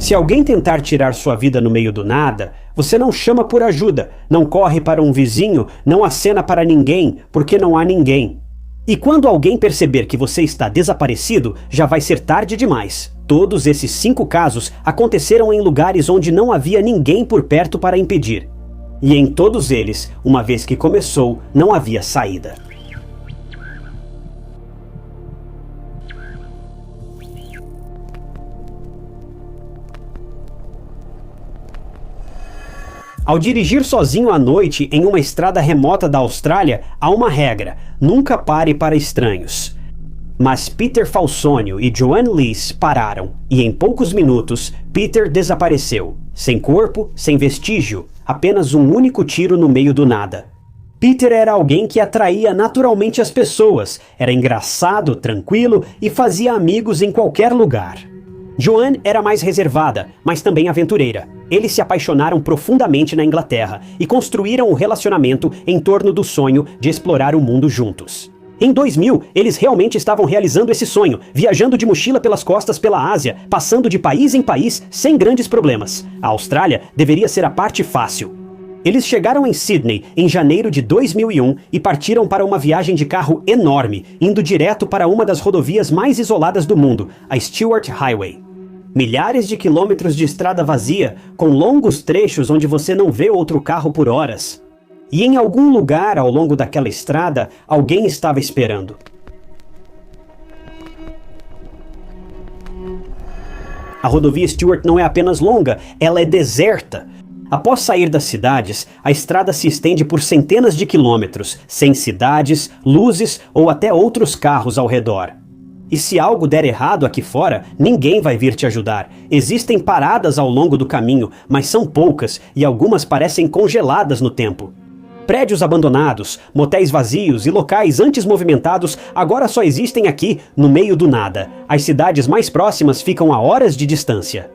Se alguém tentar tirar sua vida no meio do nada, você não chama por ajuda, não corre para um vizinho, não acena para ninguém, porque não há ninguém. E quando alguém perceber que você está desaparecido, já vai ser tarde demais. Todos esses 5 casos aconteceram em lugares onde não havia ninguém por perto para impedir. E em todos eles, uma vez que começou, não havia saída. Ao dirigir sozinho à noite em uma estrada remota da Austrália, há uma regra: nunca pare para estranhos. Mas Peter Falsônio e Joanne Lees pararam, e em poucos minutos, Peter desapareceu. Sem corpo, sem vestígio, apenas um único tiro no meio do nada. Peter era alguém que atraía naturalmente as pessoas, era engraçado, tranquilo e fazia amigos em qualquer lugar. Joanne era mais reservada, mas também aventureira. Eles se apaixonaram profundamente na Inglaterra e construíram o relacionamento em torno do sonho de explorar o mundo juntos. Em 2000, eles realmente estavam realizando esse sonho, viajando de mochila pelas costas pela Ásia, passando de país em país sem grandes problemas. A Austrália deveria ser a parte fácil. Eles chegaram em Sydney em janeiro de 2001 e partiram para uma viagem de carro enorme, indo direto para uma das rodovias mais isoladas do mundo, a Stuart Highway. Milhares de quilômetros de estrada vazia, com longos trechos onde você não vê outro carro por horas. E em algum lugar ao longo daquela estrada, alguém estava esperando. A rodovia Stuart não é apenas longa, ela é deserta. Após sair das cidades, a estrada se estende por centenas de quilômetros, sem cidades, luzes ou até outros carros ao redor. E se algo der errado aqui fora, ninguém vai vir te ajudar. Existem paradas ao longo do caminho, mas são poucas e algumas parecem congeladas no tempo. Prédios abandonados, motéis vazios e locais antes movimentados agora só existem aqui, no meio do nada. As cidades mais próximas ficam a horas de distância.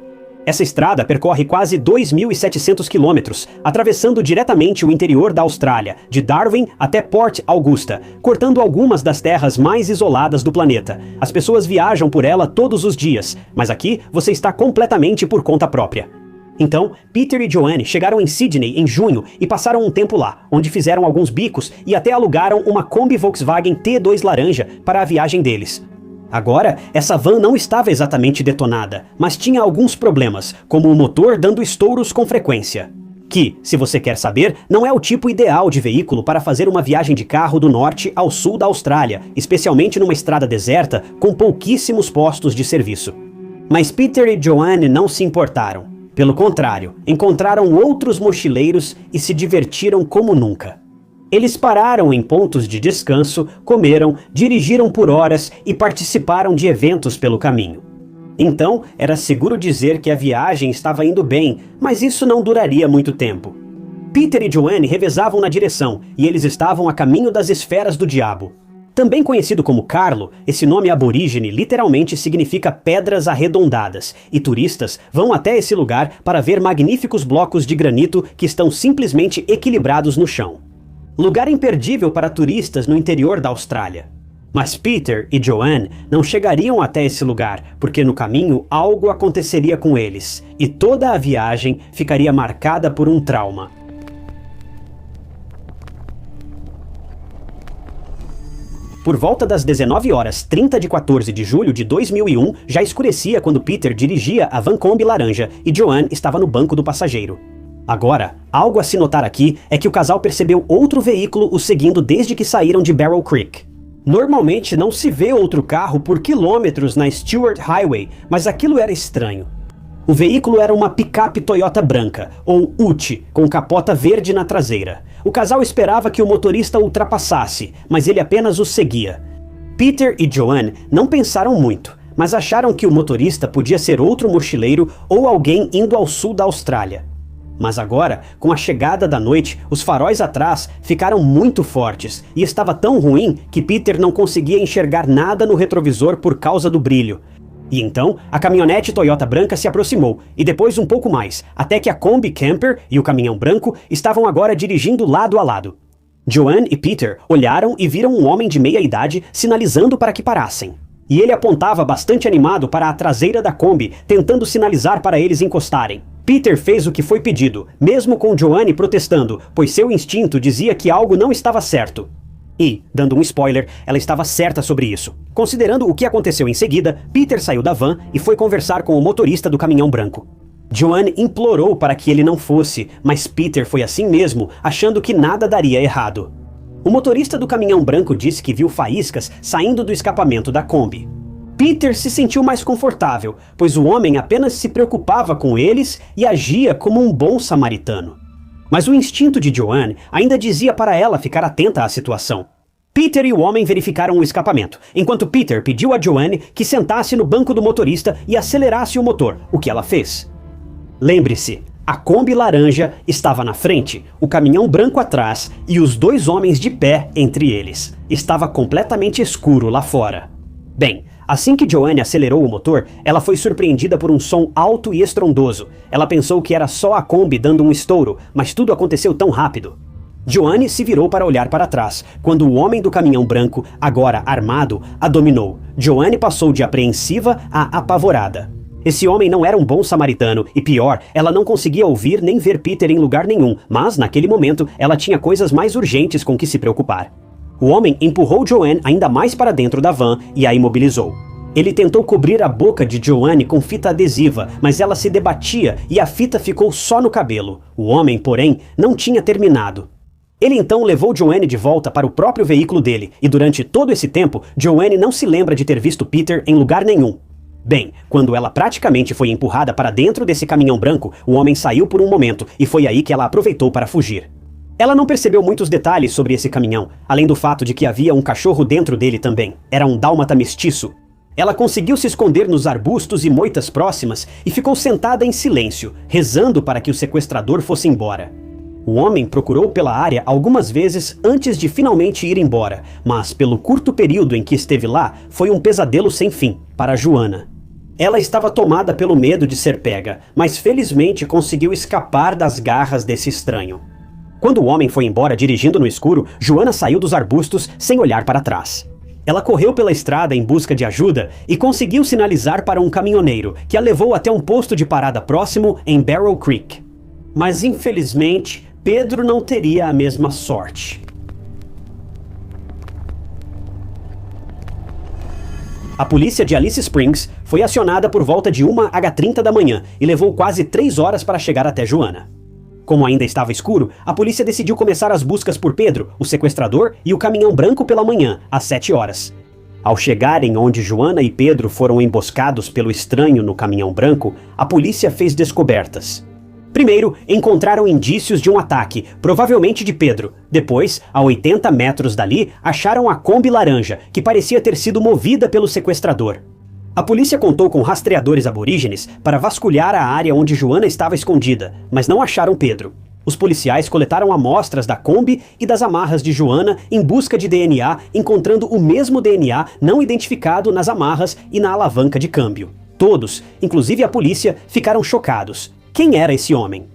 Essa estrada percorre quase 2.700 quilômetros, atravessando diretamente o interior da Austrália, de Darwin até Port Augusta, cortando algumas das terras mais isoladas do planeta. As pessoas viajam por ela todos os dias, mas aqui você está completamente por conta própria. Então, Peter e Joanne chegaram em Sydney em junho e passaram um tempo lá, onde fizeram alguns bicos e até alugaram uma Kombi Volkswagen T2 laranja para a viagem deles. Agora, essa van não estava exatamente detonada, mas tinha alguns problemas, como o motor dando estouros com frequência. Que, se você quer saber, não é o tipo ideal de veículo para fazer uma viagem de carro do norte ao sul da Austrália, especialmente numa estrada deserta com pouquíssimos postos de serviço. Mas Peter e Joanne não se importaram. Pelo contrário, encontraram outros mochileiros e se divertiram como nunca. Eles pararam em pontos de descanso, comeram, dirigiram por horas e participaram de eventos pelo caminho. Então, era seguro dizer que a viagem estava indo bem, mas isso não duraria muito tempo. Peter e Joanne revezavam na direção, e eles estavam a caminho das esferas do diabo. Também conhecido como Carlo, esse nome aborígene literalmente significa pedras arredondadas, e turistas vão até esse lugar para ver magníficos blocos de granito que estão simplesmente equilibrados no chão. Lugar imperdível para turistas no interior da Austrália. Mas Peter e Joanne não chegariam até esse lugar, porque no caminho algo aconteceria com eles, e toda a viagem ficaria marcada por um trauma. Por volta das 19h30 de 14 de julho de 2001, já escurecia quando Peter dirigia a van Kombi laranja e Joanne estava no banco do passageiro. Agora, algo a se notar aqui é que o casal percebeu outro veículo o seguindo desde que saíram de Barrel Creek. Normalmente não se vê outro carro por quilômetros na Stuart Highway, mas aquilo era estranho. O veículo era uma picape Toyota branca, ou Ute, com capota verde na traseira. O casal esperava que o motorista ultrapassasse, mas ele apenas os seguia. Peter e Joanne não pensaram muito, mas acharam que o motorista podia ser outro mochileiro ou alguém indo ao sul da Austrália. Mas agora, com a chegada da noite, os faróis atrás ficaram muito fortes e estava tão ruim que Peter não conseguia enxergar nada no retrovisor por causa do brilho. E então, a caminhonete Toyota branca se aproximou, e depois um pouco mais, até que a Kombi Camper e o caminhão branco estavam agora dirigindo lado a lado. Joanne e Peter olharam e viram um homem de meia idade sinalizando para que parassem. E ele apontava bastante animado para a traseira da Kombi, tentando sinalizar para eles encostarem. Peter fez o que foi pedido, mesmo com Joanne protestando, pois seu instinto dizia que algo não estava certo. E, dando um spoiler, ela estava certa sobre isso. Considerando o que aconteceu em seguida, Peter saiu da van e foi conversar com o motorista do caminhão branco. Joanne implorou para que ele não fosse, mas Peter foi assim mesmo, achando que nada daria errado. O motorista do caminhão branco disse que viu faíscas saindo do escapamento da Kombi. Peter se sentiu mais confortável, pois o homem apenas se preocupava com eles e agia como um bom samaritano. Mas o instinto de Joanne ainda dizia para ela ficar atenta à situação. Peter e o homem verificaram o escapamento, enquanto Peter pediu a Joanne que sentasse no banco do motorista e acelerasse o motor, o que ela fez. Lembre-se, a Kombi laranja estava na frente, o caminhão branco atrás e os dois homens de pé entre eles. Estava completamente escuro lá fora. Bem, assim que Joanne acelerou o motor, ela foi surpreendida por um som alto e estrondoso. Ela pensou que era só a Kombi dando um estouro, mas tudo aconteceu tão rápido. Joanne se virou para olhar para trás, quando o homem do caminhão branco, agora armado, a dominou. Joanne passou de apreensiva a apavorada. Esse homem não era um bom samaritano e, pior, ela não conseguia ouvir nem ver Peter em lugar nenhum, mas, naquele momento, ela tinha coisas mais urgentes com que se preocupar. O homem empurrou Joanne ainda mais para dentro da van e a imobilizou. Ele tentou cobrir a boca de Joanne com fita adesiva, mas ela se debatia e a fita ficou só no cabelo. O homem, porém, não tinha terminado. Ele então levou Joanne de volta para o próprio veículo dele, e durante todo esse tempo, Joanne não se lembra de ter visto Peter em lugar nenhum. Bem, quando ela praticamente foi empurrada para dentro desse caminhão branco, o homem saiu por um momento e foi aí que ela aproveitou para fugir. Ela não percebeu muitos detalhes sobre esse caminhão, além do fato de que havia um cachorro dentro dele também. Era um dálmata mestiço. Ela conseguiu se esconder nos arbustos e moitas próximas e ficou sentada em silêncio, rezando para que o sequestrador fosse embora. O homem procurou pela área algumas vezes antes de finalmente ir embora, mas pelo curto período em que esteve lá, foi um pesadelo sem fim para Joanna. Ela estava tomada pelo medo de ser pega, mas felizmente conseguiu escapar das garras desse estranho. Quando o homem foi embora dirigindo no escuro, Joanna saiu dos arbustos sem olhar para trás. Ela correu pela estrada em busca de ajuda e conseguiu sinalizar para um caminhoneiro, que a levou até um posto de parada próximo em Barrel Creek. Mas infelizmente, Pedro não teria a mesma sorte. A polícia de Alice Springs foi acionada por volta de 1h30 da manhã e levou quase 3 horas para chegar até Joanna. Como ainda estava escuro, a polícia decidiu começar as buscas por Pedro, o sequestrador, e o caminhão branco pela manhã, às 7 horas. Ao chegarem onde Joanna e Pedro foram emboscados pelo estranho no caminhão branco, a polícia fez descobertas. Primeiro, encontraram indícios de um ataque, provavelmente de Pedro. Depois, a 80 metros dali, acharam a Kombi laranja, que parecia ter sido movida pelo sequestrador. A polícia contou com rastreadores aborígenes para vasculhar a área onde Joanna estava escondida, mas não acharam Pedro. Os policiais coletaram amostras da Kombi e das amarras de Joanna em busca de DNA, encontrando o mesmo DNA não identificado nas amarras e na alavanca de câmbio. Todos, inclusive a polícia, ficaram chocados. Quem era esse homem?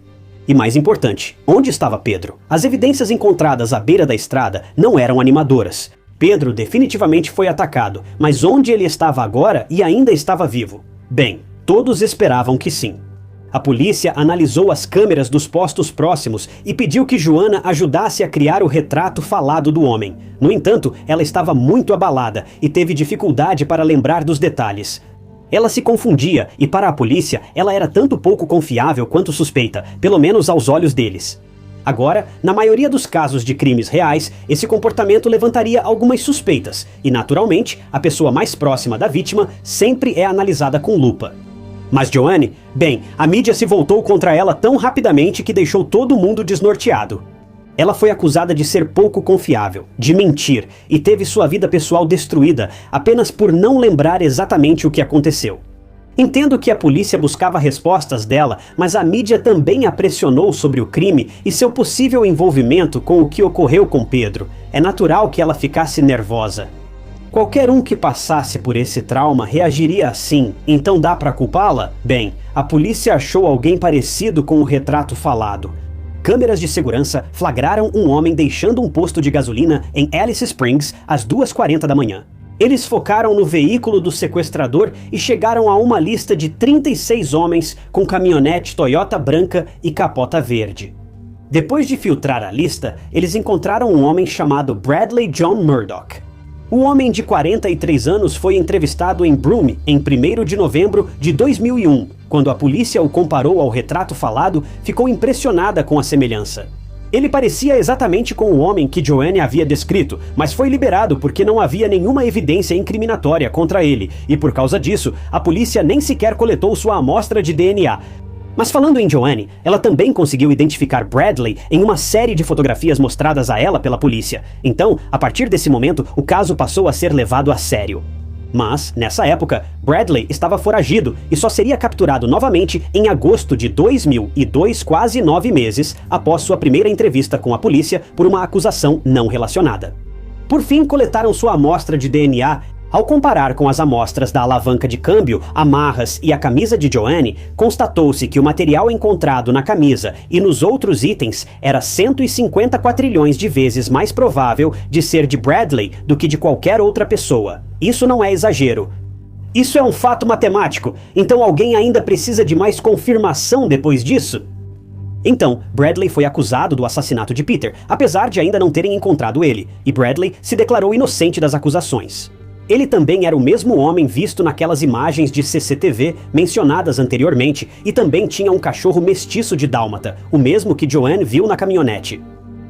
E mais importante, onde estava Pedro? As evidências encontradas à beira da estrada não eram animadoras. Pedro definitivamente foi atacado, mas onde ele estava agora e ainda estava vivo? Bem, todos esperavam que sim. A polícia analisou as câmeras dos postos próximos e pediu que Joanna ajudasse a criar o retrato falado do homem. No entanto, ela estava muito abalada e teve dificuldade para lembrar dos detalhes. Ela se confundia e, para a polícia, ela era tanto pouco confiável quanto suspeita, pelo menos aos olhos deles. Agora, na maioria dos casos de crimes reais, esse comportamento levantaria algumas suspeitas, e naturalmente, a pessoa mais próxima da vítima sempre é analisada com lupa. Mas Joanne, bem, a mídia se voltou contra ela tão rapidamente que deixou todo mundo desnorteado. Ela foi acusada de ser pouco confiável, de mentir, e teve sua vida pessoal destruída apenas por não lembrar exatamente o que aconteceu. Entendo que a polícia buscava respostas dela, mas a mídia também a pressionou sobre o crime e seu possível envolvimento com o que ocorreu com Pedro. É natural que ela ficasse nervosa. Qualquer um que passasse por esse trauma reagiria assim, então dá para culpá-la? Bem, a polícia achou alguém parecido com o retrato falado. Câmeras de segurança flagraram um homem deixando um posto de gasolina em Alice Springs às 2h40 da manhã. Eles focaram no veículo do sequestrador e chegaram a uma lista de 36 homens com caminhonete Toyota branca e capota verde. Depois de filtrar a lista, eles encontraram um homem chamado Bradley John Murdoch. O homem de 43 anos foi entrevistado em Broome em 1º de novembro de 2001. Quando a polícia o comparou ao retrato falado, ficou impressionada com a semelhança. Ele parecia exatamente com o homem que Joanne havia descrito, mas foi liberado porque não havia nenhuma evidência incriminatória contra ele, e por causa disso, a polícia nem sequer coletou sua amostra de DNA. Mas falando em Joanne, ela também conseguiu identificar Bradley em uma série de fotografias mostradas a ela pela polícia. Então, a partir desse momento, o caso passou a ser levado a sério. Mas, nessa época, Bradley estava foragido e só seria capturado novamente em agosto de 2002, quase 9 meses após sua primeira entrevista com a polícia por uma acusação não relacionada. Por fim, coletaram sua amostra de DNA. Ao comparar com as amostras da alavanca de câmbio, amarras e a camisa de Joanne, constatou-se que o material encontrado na camisa e nos outros itens era 150 quatrilhões de vezes mais provável de ser de Bradley do que de qualquer outra pessoa. Isso não é exagero. Isso é um fato matemático, então alguém ainda precisa de mais confirmação depois disso? Então, Bradley foi acusado do assassinato de Peter, apesar de ainda não terem encontrado ele, e Bradley se declarou inocente das acusações. Ele também era o mesmo homem visto naquelas imagens de CCTV mencionadas anteriormente e também tinha um cachorro mestiço de dálmata, o mesmo que Joanne viu na caminhonete.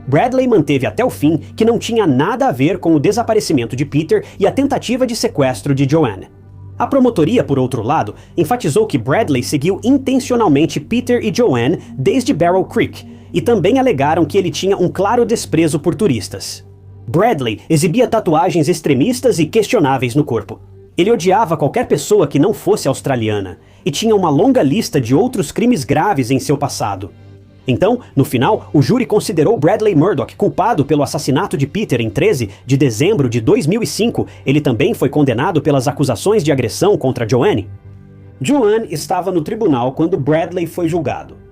Bradley manteve até o fim que não tinha nada a ver com o desaparecimento de Peter e a tentativa de sequestro de Joanne. A promotoria, por outro lado, enfatizou que Bradley seguiu intencionalmente Peter e Joanne desde Barrel Creek e também alegaram que ele tinha um claro desprezo por turistas. Bradley exibia tatuagens extremistas e questionáveis no corpo. Ele odiava qualquer pessoa que não fosse australiana e tinha uma longa lista de outros crimes graves em seu passado. Então, no final, o júri considerou Bradley Murdoch culpado pelo assassinato de Peter em 13 de dezembro de 2005. Ele também foi condenado pelas acusações de agressão contra Joanne. Joanne estava no tribunal quando Bradley foi julgado.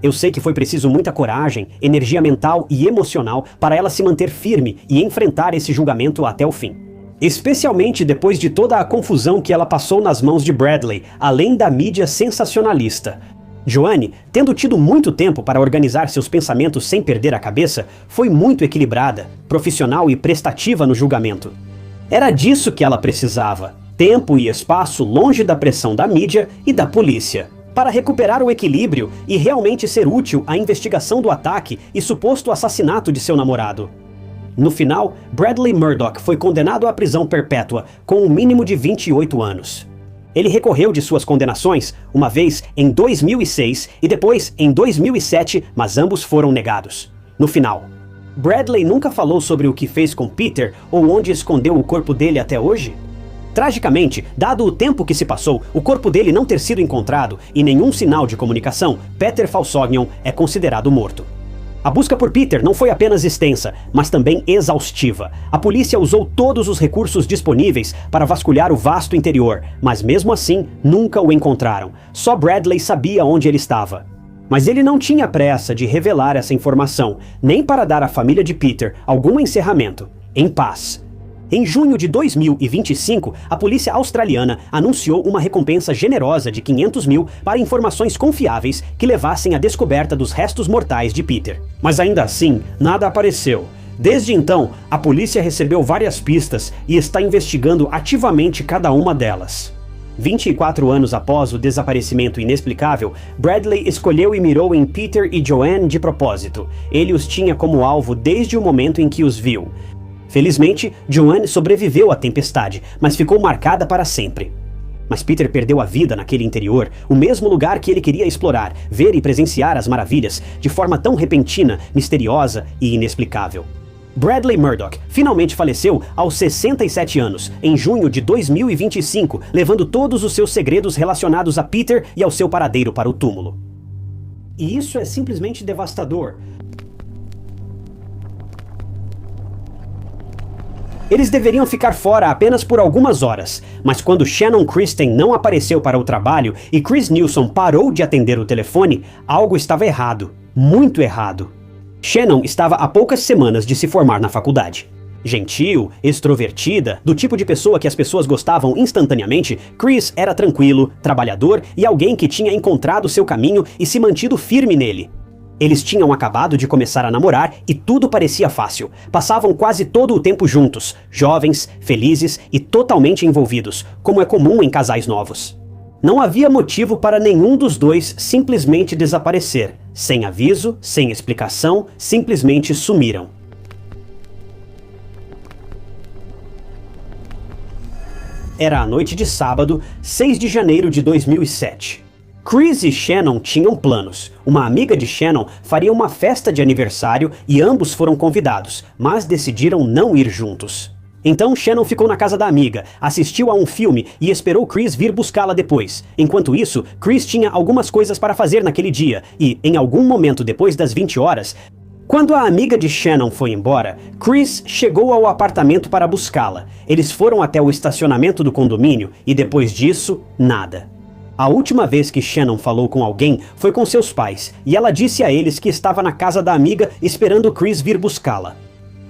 Eu sei que foi preciso muita coragem, energia mental e emocional para ela se manter firme e enfrentar esse julgamento até o fim. Especialmente depois de toda a confusão que ela passou nas mãos de Bradley, além da mídia sensacionalista. Joanne, tendo tido muito tempo para organizar seus pensamentos sem perder a cabeça, foi muito equilibrada, profissional e prestativa no julgamento. Era disso que ela precisava: tempo e espaço longe da pressão da mídia e da polícia, para recuperar o equilíbrio e realmente ser útil à investigação do ataque e suposto assassinato de seu namorado. No final, Bradley Murdoch foi condenado à prisão perpétua, com um mínimo de 28 anos. Ele recorreu de suas condenações, uma vez em 2006 e depois em 2007, mas ambos foram negados. No final, Bradley nunca falou sobre o que fez com Peter ou onde escondeu o corpo dele até hoje? Tragicamente, dado o tempo que se passou, o corpo dele não ter sido encontrado e nenhum sinal de comunicação, Peter Falsognon é considerado morto. A busca por Peter não foi apenas extensa, mas também exaustiva. A polícia usou todos os recursos disponíveis para vasculhar o vasto interior, mas mesmo assim, nunca o encontraram. Só Bradley sabia onde ele estava. Mas ele não tinha pressa de revelar essa informação, nem para dar à família de Peter algum encerramento. Em paz. Em junho de 2025, a polícia australiana anunciou uma recompensa generosa de 500 mil para informações confiáveis que levassem à descoberta dos restos mortais de Peter. Mas ainda assim, nada apareceu. Desde então, a polícia recebeu várias pistas e está investigando ativamente cada uma delas. 24 anos após o desaparecimento inexplicável, Bradley escolheu e mirou em Peter e Joanne de propósito. Ele os tinha como alvo desde o momento em que os viu. Felizmente, Joanne sobreviveu à tempestade, mas ficou marcada para sempre. Mas Peter perdeu a vida naquele interior, o mesmo lugar que ele queria explorar, ver e presenciar as maravilhas, de forma tão repentina, misteriosa e inexplicável. Bradley Murdoch finalmente faleceu aos 67 anos, em junho de 2025, levando todos os seus segredos relacionados a Peter e ao seu paradeiro para o túmulo. E isso é simplesmente devastador. Eles deveriam ficar fora apenas por algumas horas, mas quando Shannon Christen não apareceu para o trabalho e Chris Nilsson parou de atender o telefone, algo estava errado, muito errado. Shannon estava há poucas semanas de se formar na faculdade. Gentil, extrovertida, do tipo de pessoa que as pessoas gostavam instantaneamente, Chris era tranquilo, trabalhador e alguém que tinha encontrado seu caminho e se mantido firme nele. Eles tinham acabado de começar a namorar e tudo parecia fácil. Passavam quase todo o tempo juntos, jovens, felizes e totalmente envolvidos, como é comum em casais novos. Não havia motivo para nenhum dos dois simplesmente desaparecer. Sem aviso, sem explicação, simplesmente sumiram. Era a noite de sábado, 6 de janeiro de 2007. Chris e Shannon tinham planos. Uma amiga de Shannon faria uma festa de aniversário e ambos foram convidados, mas decidiram não ir juntos. Então Shannon ficou na casa da amiga, assistiu a um filme e esperou Chris vir buscá-la depois. Enquanto isso, Chris tinha algumas coisas para fazer naquele dia e, em algum momento depois das 20 horas, quando a amiga de Shannon foi embora, Chris chegou ao apartamento para buscá-la. Eles foram até o estacionamento do condomínio e depois disso, nada. A última vez que Shannon falou com alguém foi com seus pais, e ela disse a eles que estava na casa da amiga esperando Chris vir buscá-la.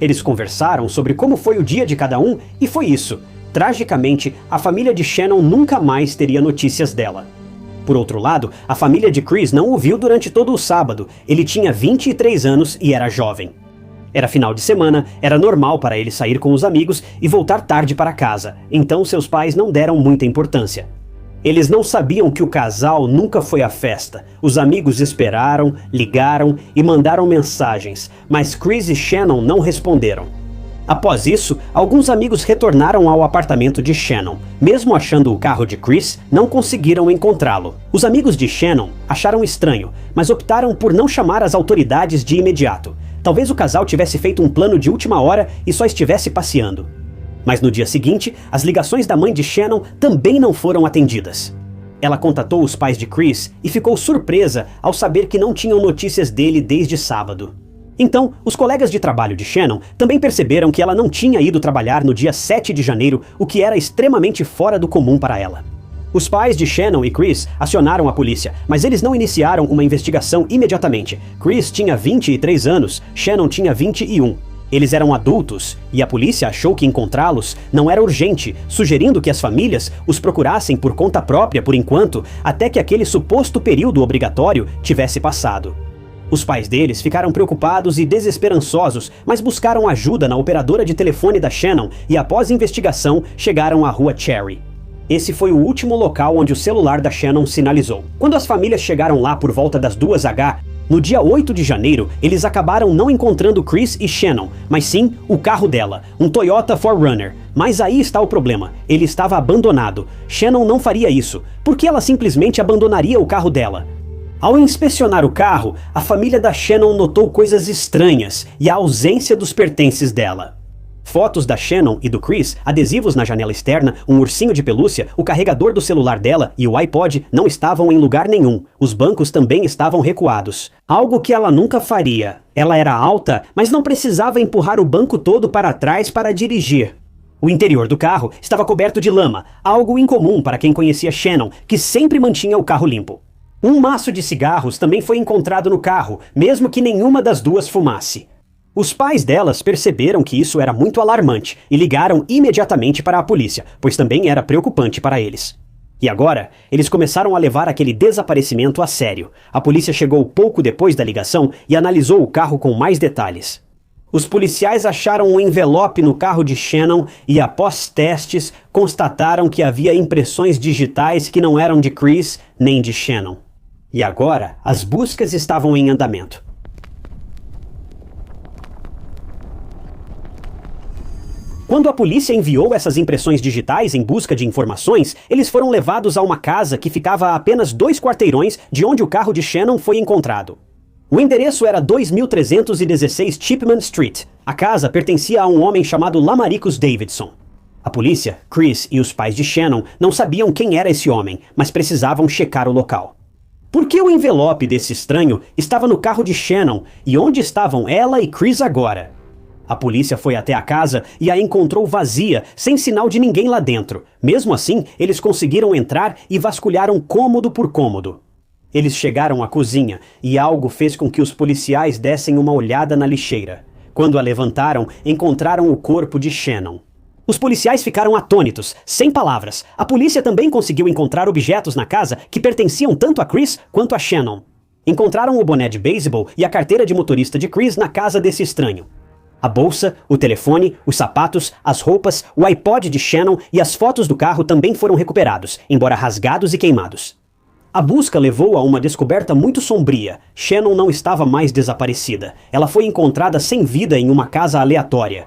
Eles conversaram sobre como foi o dia de cada um e foi isso. Tragicamente, a família de Shannon nunca mais teria notícias dela. Por outro lado, a família de Chris não o viu durante todo o sábado. Ele tinha 23 anos e era jovem. Era final de semana, era normal para ele sair com os amigos e voltar tarde para casa, então seus pais não deram muita importância. Eles não sabiam que o casal nunca foi à festa. Os amigos esperaram, ligaram e mandaram mensagens, mas Chris e Shannon não responderam. Após isso, alguns amigos retornaram ao apartamento de Shannon. Mesmo achando o carro de Chris, não conseguiram encontrá-lo. Os amigos de Shannon acharam estranho, mas optaram por não chamar as autoridades de imediato. Talvez o casal tivesse feito um plano de última hora e só estivesse passeando. Mas no dia seguinte, as ligações da mãe de Shannon também não foram atendidas. Ela contatou os pais de Chris e ficou surpresa ao saber que não tinham notícias dele desde sábado. Então, os colegas de trabalho de Shannon também perceberam que ela não tinha ido trabalhar no dia 7 de janeiro, o que era extremamente fora do comum para ela. Os pais de Shannon e Chris acionaram a polícia, mas eles não iniciaram uma investigação imediatamente. Chris tinha 23 anos, Shannon tinha 21. Eles eram adultos, e a polícia achou que encontrá-los não era urgente, sugerindo que as famílias os procurassem por conta própria por enquanto, até que aquele suposto período obrigatório tivesse passado. Os pais deles ficaram preocupados e desesperançosos, mas buscaram ajuda na operadora de telefone da Shannon e após investigação chegaram à rua Cherry. Esse foi o último local onde o celular da Shannon sinalizou. Quando as famílias chegaram lá por volta das 2h, no dia 8 de janeiro, eles acabaram não encontrando Chris e Shannon, mas sim o carro dela, um Toyota 4Runner. Mas aí está o problema, ele estava abandonado. Shannon não faria isso. Por que ela simplesmente abandonaria o carro dela? Ao inspecionar o carro, a família da Shannon notou coisas estranhas e a ausência dos pertences dela. Fotos da Shannon e do Chris, adesivos na janela externa, um ursinho de pelúcia, o carregador do celular dela e o iPod não estavam em lugar nenhum. Os bancos também estavam recuados. Algo que ela nunca faria. Ela era alta, mas não precisava empurrar o banco todo para trás para dirigir. O interior do carro estava coberto de lama, algo incomum para quem conhecia Shannon, que sempre mantinha o carro limpo. Um maço de cigarros também foi encontrado no carro, mesmo que nenhuma das duas fumasse. Os pais delas perceberam que isso era muito alarmante e ligaram imediatamente para a polícia, pois também era preocupante para eles. E agora, eles começaram a levar aquele desaparecimento a sério. A polícia chegou pouco depois da ligação e analisou o carro com mais detalhes. Os policiais acharam um envelope no carro de Shannon e, após testes, constataram que havia impressões digitais que não eram de Chris nem de Shannon. E agora, as buscas estavam em andamento. Quando a polícia enviou essas impressões digitais em busca de informações, eles foram levados a uma casa que ficava a apenas 2 quarteirões de onde o carro de Shannon foi encontrado. O endereço era 2316 Chipman Street. A casa pertencia a um homem chamado Lamaricus Davidson. A polícia, Chris e os pais de Shannon não sabiam quem era esse homem, mas precisavam checar o local. Por que o envelope desse estranho estava no carro de Shannon e onde estavam ela e Chris agora? A polícia foi até a casa e a encontrou vazia, sem sinal de ninguém lá dentro. Mesmo assim, eles conseguiram entrar e vasculharam cômodo por cômodo. Eles chegaram à cozinha e algo fez com que os policiais dessem uma olhada na lixeira. Quando a levantaram, encontraram o corpo de Shannon. Os policiais ficaram atônitos, sem palavras. A polícia também conseguiu encontrar objetos na casa que pertenciam tanto a Chris quanto a Shannon. Encontraram o boné de beisebol e a carteira de motorista de Chris na casa desse estranho. A bolsa, o telefone, os sapatos, as roupas, o iPod de Shannon e as fotos do carro também foram recuperados, embora rasgados e queimados. A busca levou a uma descoberta muito sombria. Shannon não estava mais desaparecida. Ela foi encontrada sem vida em uma casa aleatória.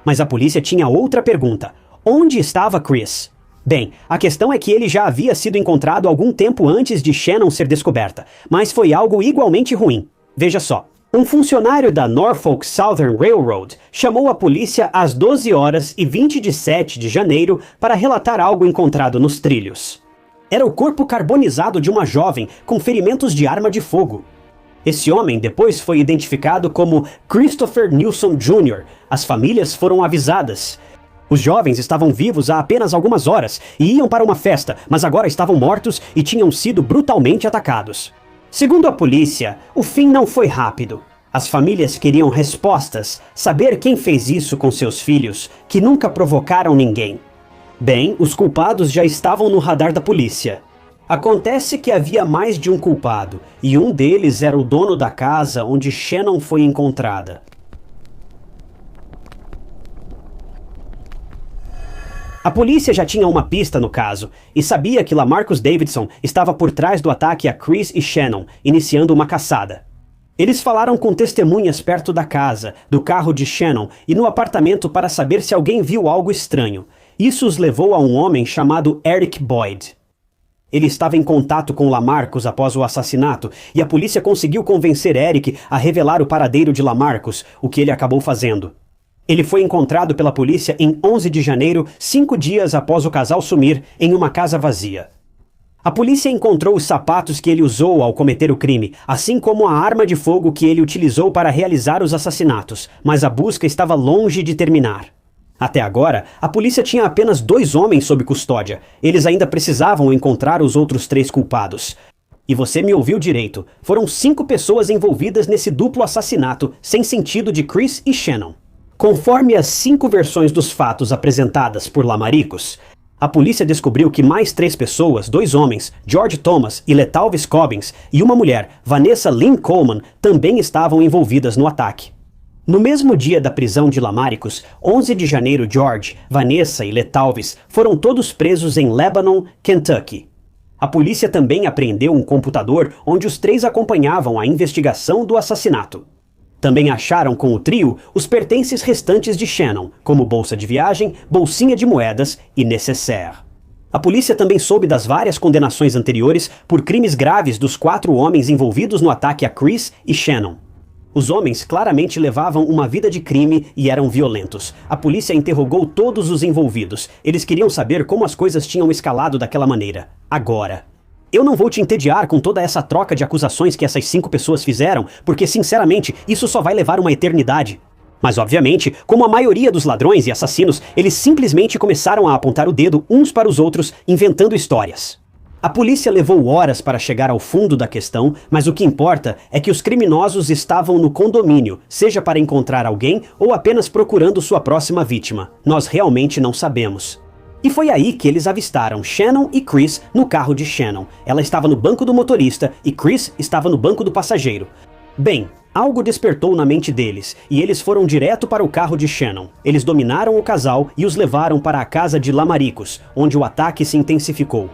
Mas a polícia tinha outra pergunta. Onde estava Chris? Bem, a questão é que ele já havia sido encontrado algum tempo antes de Shannon ser descoberta, mas foi algo igualmente ruim. Veja só. Um funcionário da Norfolk Southern Railroad chamou a polícia às 12h20 de 7 de janeiro para relatar algo encontrado nos trilhos. Era o corpo carbonizado de uma jovem com ferimentos de arma de fogo. Esse homem depois foi identificado como Christopher Nilsson Jr. As famílias foram avisadas. Os jovens estavam vivos há apenas algumas horas e iam para uma festa, mas agora estavam mortos e tinham sido brutalmente atacados. Segundo a polícia, o fim não foi rápido. As famílias queriam respostas, saber quem fez isso com seus filhos, que nunca provocaram ninguém. Bem, os culpados já estavam no radar da polícia. Acontece que havia mais de um culpado, e um deles era o dono da casa onde Shannon foi encontrada. A polícia já tinha uma pista no caso, e sabia que Lamarcus Davidson estava por trás do ataque a Chris e Shannon, iniciando uma caçada. Eles falaram com testemunhas perto da casa, do carro de Shannon e no apartamento para saber se alguém viu algo estranho. Isso os levou a um homem chamado Eric Boyd. Ele estava em contato com Lamarcus após o assassinato, e a polícia conseguiu convencer Eric a revelar o paradeiro de Lamarcus, o que ele acabou fazendo. Ele foi encontrado pela polícia em 11 de janeiro, 5 dias após o casal sumir, em uma casa vazia. A polícia encontrou os sapatos que ele usou ao cometer o crime, assim como a arma de fogo que ele utilizou para realizar os assassinatos, mas a busca estava longe de terminar. Até agora, a polícia tinha apenas 2 homens sob custódia. Eles ainda precisavam encontrar os outros 3 culpados. E você me ouviu direito. Foram 5 pessoas envolvidas nesse duplo assassinato sem sentido de Chris e Shannon. Conforme as 5 versões dos fatos apresentadas por Lamaricus, a polícia descobriu que mais 3 pessoas, 2 homens, George Thomas e Letalvis Cobbins, e uma mulher, Vanessa Lynn Coleman, também estavam envolvidas no ataque. No mesmo dia da prisão de Lamaricus, 11 de janeiro, George, Vanessa e Letalvis foram todos presos em Lebanon, Kentucky. A polícia também apreendeu um computador onde os 3 acompanhavam a investigação do assassinato. Também acharam com o trio os pertences restantes de Shannon, como bolsa de viagem, bolsinha de moedas e nécessaire. A polícia também soube das várias condenações anteriores por crimes graves dos 4 homens envolvidos no ataque a Chris e Shannon. Os homens claramente levavam uma vida de crime e eram violentos. A polícia interrogou todos os envolvidos. Eles queriam saber como as coisas tinham escalado daquela maneira. Agora. Eu não vou te entediar com toda essa troca de acusações que essas 5 pessoas fizeram, porque, sinceramente, isso só vai levar uma eternidade. Mas, obviamente, como a maioria dos ladrões e assassinos, eles simplesmente começaram a apontar o dedo uns para os outros, inventando histórias. A polícia levou horas para chegar ao fundo da questão, mas o que importa é que os criminosos estavam no condomínio, seja para encontrar alguém ou apenas procurando sua próxima vítima. Nós realmente não sabemos. E foi aí que eles avistaram Shannon e Chris no carro de Shannon. Ela estava no banco do motorista e Chris estava no banco do passageiro. Bem, algo despertou na mente deles, e eles foram direto para o carro de Shannon. Eles dominaram o casal e os levaram para a casa de Lamaricus, onde o ataque se intensificou.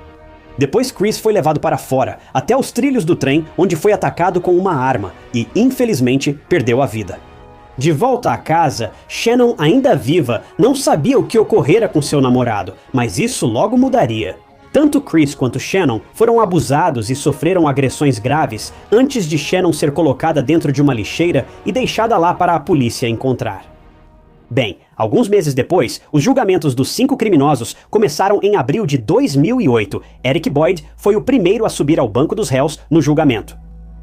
Depois Chris foi levado para fora, até os trilhos do trem, onde foi atacado com uma arma e, infelizmente, perdeu a vida. De volta à casa, Shannon, ainda viva, não sabia o que ocorrera com seu namorado, mas isso logo mudaria. Tanto Chris quanto Shannon foram abusados e sofreram agressões graves antes de Shannon ser colocada dentro de uma lixeira e deixada lá para a polícia encontrar. Bem, alguns meses depois, os julgamentos dos 5 criminosos começaram em abril de 2008. Eric Boyd foi o primeiro a subir ao banco dos réus no julgamento.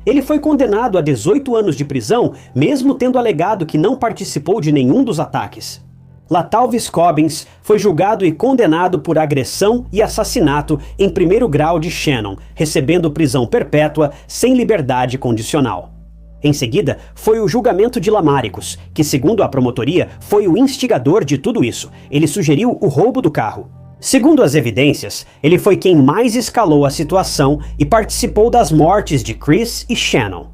Ele foi condenado a 18 anos de prisão, mesmo tendo alegado que não participou de nenhum dos ataques. Letalvis Cobbins foi julgado e condenado por agressão e assassinato em 1º grau de Shannon, recebendo prisão perpétua sem liberdade condicional. Em seguida, foi o julgamento de Lamaricus, que segundo a promotoria, foi o instigador de tudo isso. Ele sugeriu o roubo do carro. Segundo as evidências, ele foi quem mais escalou a situação e participou das mortes de Chris e Shannon.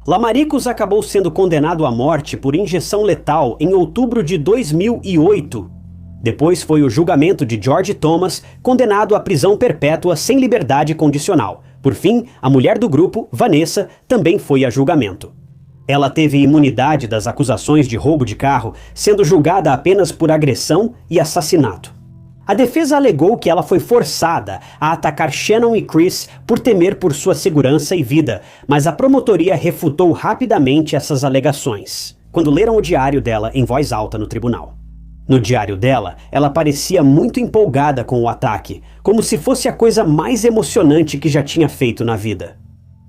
Lamaricus acabou sendo condenado à morte por injeção letal em outubro de 2008. Depois foi o julgamento de George Thomas, condenado à prisão perpétua sem liberdade condicional. Por fim, a mulher do grupo, Vanessa, também foi a julgamento. Ela teve imunidade das acusações de roubo de carro, sendo julgada apenas por agressão e assassinato. A defesa alegou que ela foi forçada a atacar Shannon e Chris por temer por sua segurança e vida, mas a promotoria refutou rapidamente essas alegações, quando leram o diário dela em voz alta no tribunal. No diário dela, ela parecia muito empolgada com o ataque, como se fosse a coisa mais emocionante que já tinha feito na vida.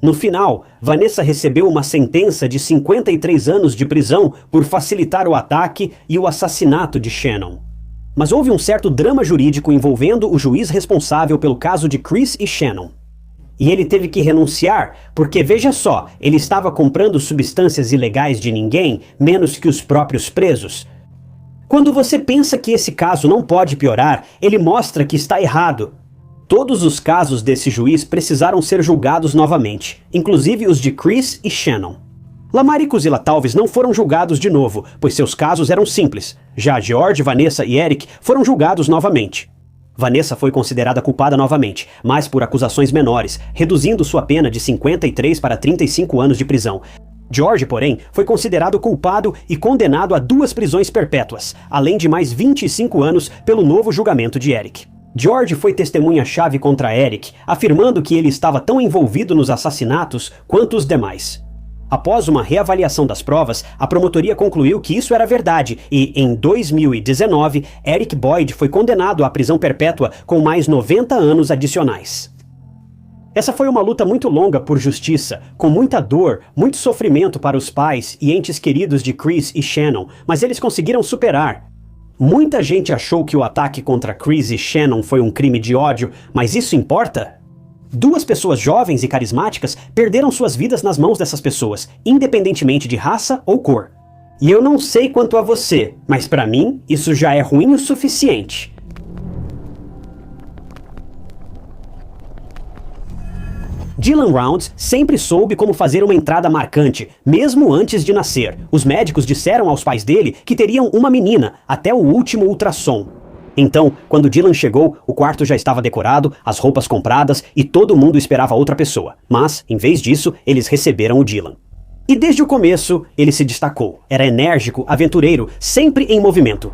No final, Vanessa recebeu uma sentença de 53 anos de prisão por facilitar o ataque e o assassinato de Shannon. Mas houve um certo drama jurídico envolvendo o juiz responsável pelo caso de Chris e Shannon. E ele teve que renunciar, porque veja só, ele estava comprando substâncias ilegais de ninguém, menos que os próprios presos. Quando você pensa que esse caso não pode piorar, ele mostra que está errado. Todos os casos desse juiz precisaram ser julgados novamente, inclusive os de Chris e Shannon. Lamaricus e Latalves não foram julgados de novo, pois seus casos eram simples. Já George, Vanessa e Eric foram julgados novamente. Vanessa foi considerada culpada novamente, mas por acusações menores, reduzindo sua pena de 53 para 35 anos de prisão. George, porém, foi considerado culpado e condenado a 2 prisões perpétuas, além de mais 25 anos pelo novo julgamento de Eric. George foi testemunha-chave contra Eric, afirmando que ele estava tão envolvido nos assassinatos quanto os demais. Após uma reavaliação das provas, a promotoria concluiu que isso era verdade e, em 2019, Eric Boyd foi condenado à prisão perpétua com mais 90 anos adicionais. Essa foi uma luta muito longa por justiça, com muita dor, muito sofrimento para os pais e entes queridos de Chris e Shannon, mas eles conseguiram superar. Muita gente achou que o ataque contra Chris e Shannon foi um crime de ódio, mas isso importa? 2 pessoas jovens e carismáticas perderam suas vidas nas mãos dessas pessoas, independentemente de raça ou cor. E eu não sei quanto a você, mas para mim isso já é ruim o suficiente. Dylan Rounds sempre soube como fazer uma entrada marcante, mesmo antes de nascer. Os médicos disseram aos pais dele que teriam uma menina, até o último ultrassom. Então, quando Dylan chegou, o quarto já estava decorado, as roupas compradas e todo mundo esperava outra pessoa. Mas, em vez disso, eles receberam o Dylan. E desde o começo, ele se destacou. Era enérgico, aventureiro, sempre em movimento.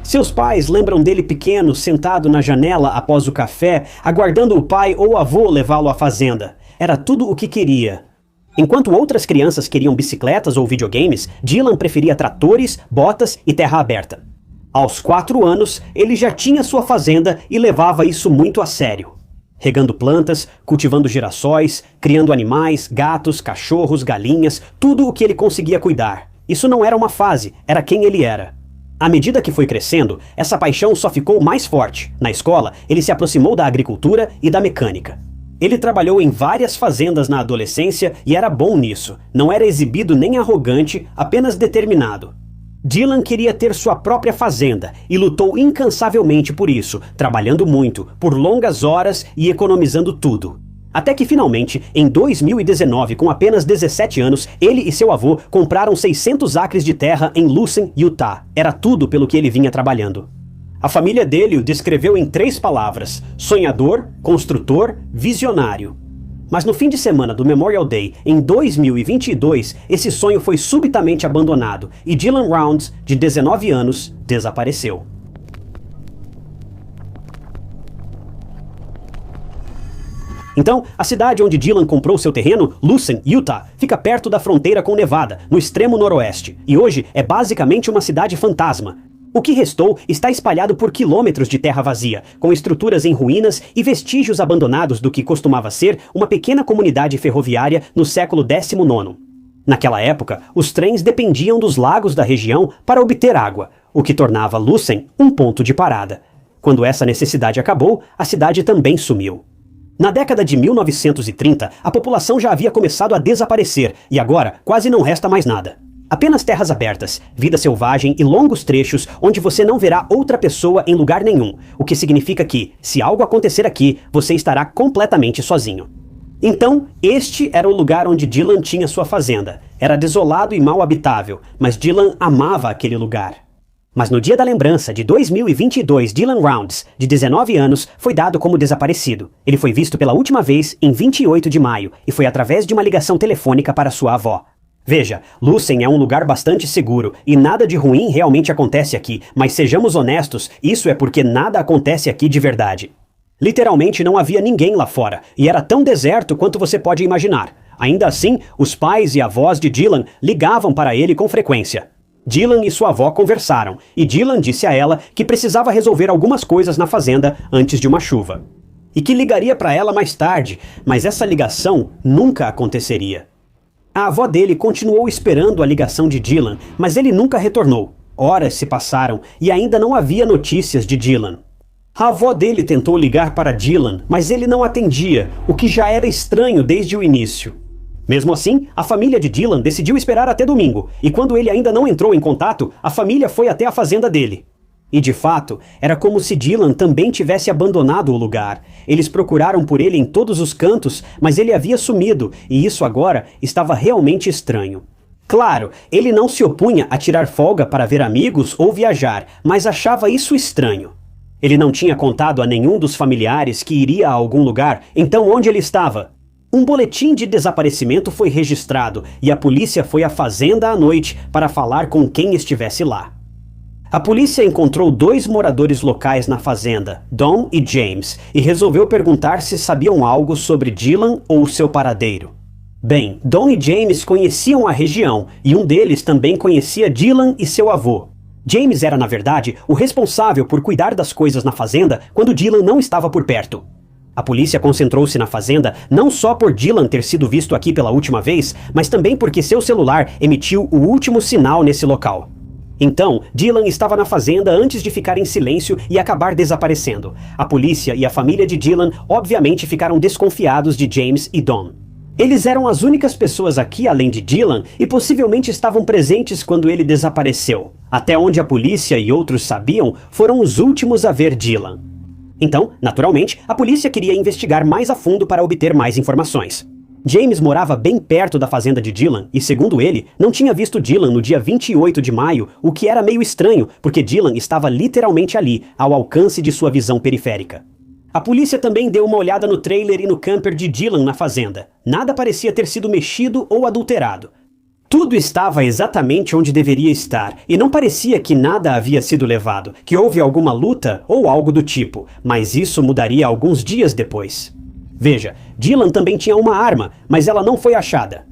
Seus pais lembram dele pequeno, sentado na janela após o café, aguardando o pai ou avô levá-lo à fazenda. Era tudo o que queria. Enquanto outras crianças queriam bicicletas ou videogames, Dylan preferia tratores, botas e terra aberta. Aos 4 anos, ele já tinha sua fazenda e levava isso muito a sério. Regando plantas, cultivando girassóis, criando animais, gatos, cachorros, galinhas, tudo o que ele conseguia cuidar. Isso não era uma fase, era quem ele era. À medida que foi crescendo, essa paixão só ficou mais forte. Na escola, ele se aproximou da agricultura e da mecânica. Ele trabalhou em várias fazendas na adolescência e era bom nisso. Não era exibido nem arrogante, apenas determinado. Dylan queria ter sua própria fazenda e lutou incansavelmente por isso, trabalhando muito, por longas horas e economizando tudo. Até que finalmente, em 2019, com apenas 17 anos, ele e seu avô compraram 600 acres de terra em Lucin, Utah. Era tudo pelo que ele vinha trabalhando. A família dele o descreveu em 3 palavras: sonhador, construtor, visionário. Mas no fim de semana do Memorial Day, em 2022, esse sonho foi subitamente abandonado e Dylan Rounds, de 19 anos, desapareceu. Então, a cidade onde Dylan comprou seu terreno, Lucin, Utah, fica perto da fronteira com Nevada, no extremo noroeste, e hoje é basicamente uma cidade fantasma. O que restou está espalhado por quilômetros de terra vazia, com estruturas em ruínas e vestígios abandonados do que costumava ser uma pequena comunidade ferroviária no século XIX. Naquela época, os trens dependiam dos lagos da região para obter água, o que tornava Lucin um ponto de parada. Quando essa necessidade acabou, a cidade também sumiu. Na década de 1930, a população já havia começado a desaparecer e agora quase não resta mais nada. Apenas terras abertas, vida selvagem e longos trechos onde você não verá outra pessoa em lugar nenhum, o que significa que, se algo acontecer aqui, você estará completamente sozinho. Então, este era o lugar onde Dylan tinha sua fazenda. Era desolado e mal habitável, mas Dylan amava aquele lugar. Mas no dia da lembrança de 2022, Dylan Rounds, de 19 anos, foi dado como desaparecido. Ele foi visto pela última vez em 28 de maio e foi através de uma ligação telefônica para sua avó. Veja, Lucen é um lugar bastante seguro e nada de ruim realmente acontece aqui, mas sejamos honestos, isso é porque nada acontece aqui de verdade. Literalmente não havia ninguém lá fora e era tão deserto quanto você pode imaginar. Ainda assim, os pais e avós de Dylan ligavam para ele com frequência. Dylan e sua avó conversaram e Dylan disse a ela que precisava resolver algumas coisas na fazenda antes de uma chuva. E que ligaria para ela mais tarde, mas essa ligação nunca aconteceria. A avó dele continuou esperando a ligação de Dylan, mas ele nunca retornou. Horas se passaram e ainda não havia notícias de Dylan. A avó dele tentou ligar para Dylan, mas ele não atendia, o que já era estranho desde o início. Mesmo assim, a família de Dylan decidiu esperar até domingo, e quando ele ainda não entrou em contato, a família foi até a fazenda dele. E de fato, era como se Dylan também tivesse abandonado o lugar. Eles procuraram por ele em todos os cantos, mas ele havia sumido, e isso agora estava realmente estranho. Claro, ele não se opunha a tirar folga para ver amigos ou viajar, mas achava isso estranho. Ele não tinha contado a nenhum dos familiares que iria a algum lugar, então onde ele estava? Um boletim de desaparecimento foi registrado e a polícia foi à fazenda à noite para falar com quem estivesse lá. A polícia encontrou 2 moradores locais na fazenda, Don e James, e resolveu perguntar se sabiam algo sobre Dylan ou seu paradeiro. Bem, Don e James conheciam a região e um deles também conhecia Dylan e seu avô. James era, na verdade, o responsável por cuidar das coisas na fazenda quando Dylan não estava por perto. A polícia concentrou-se na fazenda não só por Dylan ter sido visto aqui pela última vez, mas também porque seu celular emitiu o último sinal nesse local. Então, Dylan estava na fazenda antes de ficar em silêncio e acabar desaparecendo. A polícia e a família de Dylan obviamente ficaram desconfiados de James e Don. Eles eram as únicas pessoas aqui além de Dylan e possivelmente estavam presentes quando ele desapareceu. Até onde a polícia e outros sabiam, foram os últimos a ver Dylan. Então, naturalmente, a polícia queria investigar mais a fundo para obter mais informações. James morava bem perto da fazenda de Dylan e, segundo ele, não tinha visto Dylan no dia 28 de maio, o que era meio estranho, porque Dylan estava literalmente ali, ao alcance de sua visão periférica. A polícia também deu uma olhada no trailer e no camper de Dylan na fazenda. Nada parecia ter sido mexido ou adulterado. Tudo estava exatamente onde deveria estar, e não parecia que nada havia sido levado, que houve alguma luta ou algo do tipo, mas isso mudaria alguns dias depois. Veja, Dylan também tinha uma arma, mas ela não foi achada.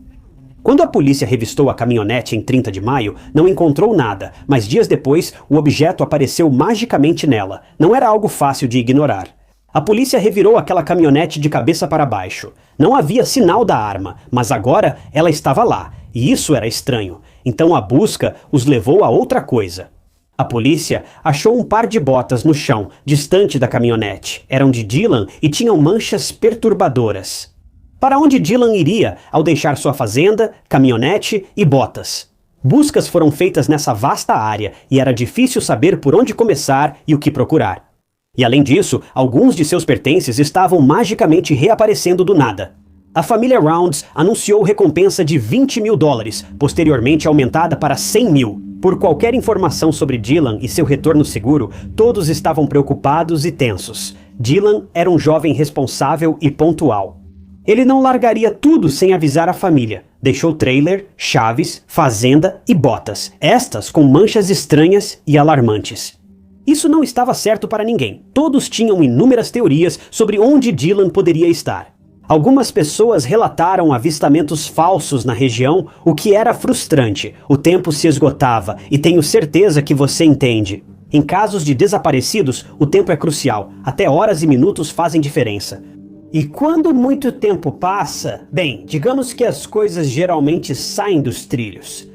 Quando a polícia revistou a caminhonete em 30 de maio, não encontrou nada, mas dias depois o objeto apareceu magicamente nela. Não era algo fácil de ignorar. A polícia revirou aquela caminhonete de cabeça para baixo. Não havia sinal da arma, mas agora ela estava lá, e isso era estranho. Então a busca os levou a outra coisa. A polícia achou um par de botas no chão, distante da caminhonete. Eram de Dylan e tinham manchas perturbadoras. Para onde Dylan iria ao deixar sua fazenda, caminhonete e botas? Buscas foram feitas nessa vasta área e era difícil saber por onde começar e o que procurar. E além disso, alguns de seus pertences estavam magicamente reaparecendo do nada. A família Rounds anunciou recompensa de $20 mil, posteriormente aumentada para 100 mil. Por qualquer informação sobre Dylan e seu retorno seguro, todos estavam preocupados e tensos. Dylan era um jovem responsável e pontual. Ele não largaria tudo sem avisar a família. Deixou trailer, chaves, fazenda e botas, estas com manchas estranhas e alarmantes. Isso não estava certo para ninguém. Todos tinham inúmeras teorias sobre onde Dylan poderia estar. Algumas pessoas relataram avistamentos falsos na região, o que era frustrante. O tempo se esgotava e tenho certeza que você entende. Em casos de desaparecidos, o tempo é crucial. Até horas e minutos fazem diferença. E quando muito tempo passa, bem, digamos que as coisas geralmente saem dos trilhos.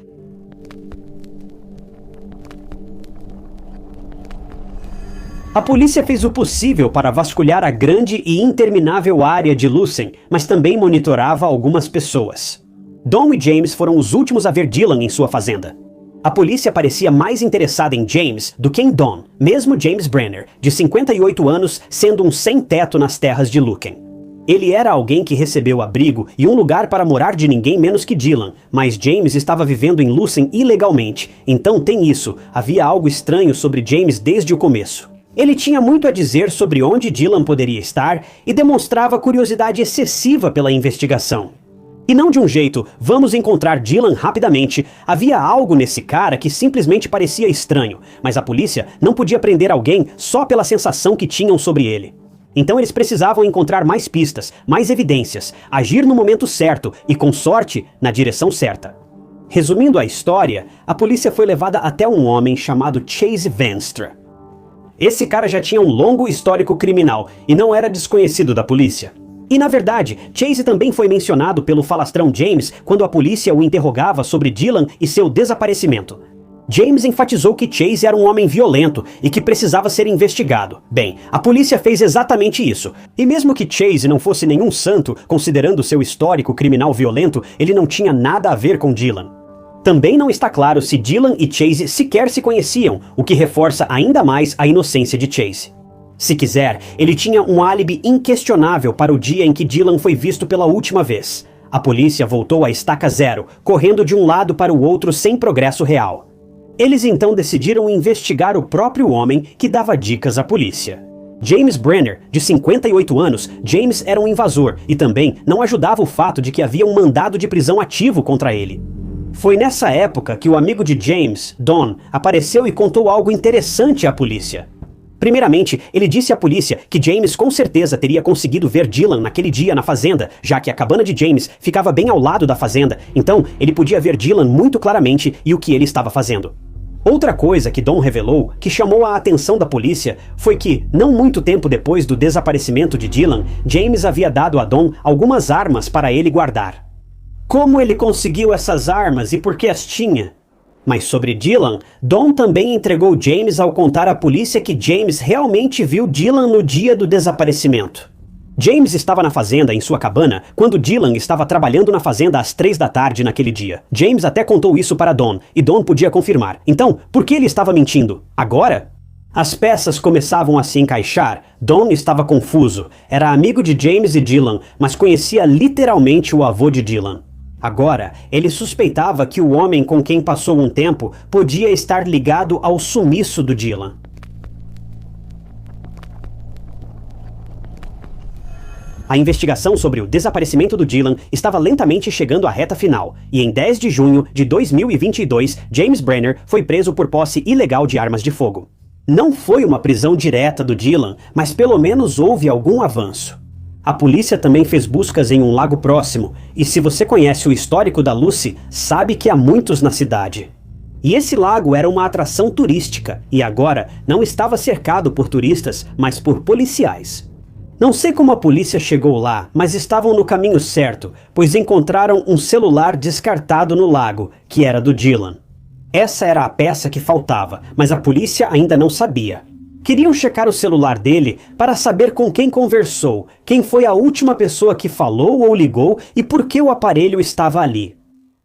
A polícia fez o possível para vasculhar a grande e interminável área de Lucen, mas também monitorava algumas pessoas. Don e James foram os últimos a ver Dylan em sua fazenda. A polícia parecia mais interessada em James do que em Don, mesmo James Brenner, de 58 anos, sendo um sem-teto nas terras de Luken. Ele era alguém que recebeu abrigo e um lugar para morar de ninguém menos que Dylan, mas James estava vivendo em Lucen ilegalmente, então tem isso, havia algo estranho sobre James desde o começo. Ele tinha muito a dizer sobre onde Dylan poderia estar e demonstrava curiosidade excessiva pela investigação. E não de um jeito, vamos encontrar Dylan rapidamente, havia algo nesse cara que simplesmente parecia estranho, mas a polícia não podia prender alguém só pela sensação que tinham sobre ele. Então eles precisavam encontrar mais pistas, mais evidências, agir no momento certo e, com sorte, na direção certa. Resumindo a história, a polícia foi levada até um homem chamado Chase Vanstra. Esse cara já tinha um longo histórico criminal e não era desconhecido da polícia. E na verdade, Chase também foi mencionado pelo falastrão James quando a polícia o interrogava sobre Dylan e seu desaparecimento. James enfatizou que Chase era um homem violento e que precisava ser investigado. Bem, a polícia fez exatamente isso. E mesmo que Chase não fosse nenhum santo, considerando seu histórico criminal violento, ele não tinha nada a ver com Dylan. Também não está claro se Dylan e Chase sequer se conheciam, o que reforça ainda mais a inocência de Chase. Se quiser, ele tinha um álibi inquestionável para o dia em que Dylan foi visto pela última vez. A polícia voltou à estaca zero, correndo de um lado para o outro sem progresso real. Eles então decidiram investigar o próprio homem que dava dicas à polícia. James Brenner, de 58 anos, James era um invasor e também não ajudava o fato de que havia um mandado de prisão ativo contra ele. Foi nessa época que o amigo de James, Don, apareceu e contou algo interessante à polícia. Primeiramente, ele disse à polícia que James com certeza teria conseguido ver Dylan naquele dia na fazenda, já que a cabana de James ficava bem ao lado da fazenda, então ele podia ver Dylan muito claramente e o que ele estava fazendo. Outra coisa que Don revelou, que chamou a atenção da polícia, foi que, não muito tempo depois do desaparecimento de Dylan, James havia dado a Don algumas armas para ele guardar. Como ele conseguiu essas armas e por que as tinha? Mas sobre Dylan, Don também entregou James ao contar à polícia que James realmente viu Dylan no dia do desaparecimento. James estava na fazenda, em sua cabana, quando Dylan estava trabalhando na fazenda às 3 da tarde naquele dia. James até contou isso para Don, e Don podia confirmar. Então, por que ele estava mentindo? Agora? As peças começavam a se encaixar. Don estava confuso. Era amigo de James e Dylan, mas conhecia literalmente o avô de Dylan. Agora, ele suspeitava que o homem com quem passou um tempo podia estar ligado ao sumiço do Dylan. A investigação sobre o desaparecimento do Dylan estava lentamente chegando à reta final, e em 10 de junho de 2022, James Brenner foi preso por posse ilegal de armas de fogo. Não foi uma prisão direta do Dylan, mas pelo menos houve algum avanço. A polícia também fez buscas em um lago próximo, e se você conhece o histórico da Lucy, sabe que há muitos na cidade. E esse lago era uma atração turística, e agora não estava cercado por turistas, mas por policiais. Não sei como a polícia chegou lá, mas estavam no caminho certo, pois encontraram um celular descartado no lago, que era do Dylan. Essa era a peça que faltava, mas a polícia ainda não sabia. Queriam checar o celular dele para saber com quem conversou, quem foi a última pessoa que falou ou ligou e por que o aparelho estava ali.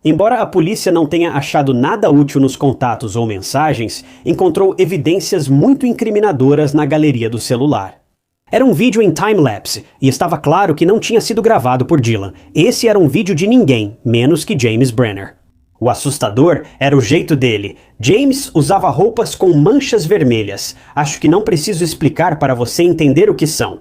Embora a polícia não tenha achado nada útil nos contatos ou mensagens, encontrou evidências muito incriminadoras na galeria do celular. Era um vídeo em time-lapse, e estava claro que não tinha sido gravado por Dylan. Esse era um vídeo de ninguém, menos que James Brenner. O assustador era o jeito dele. James usava roupas com manchas vermelhas. Acho que não preciso explicar para você entender o que são.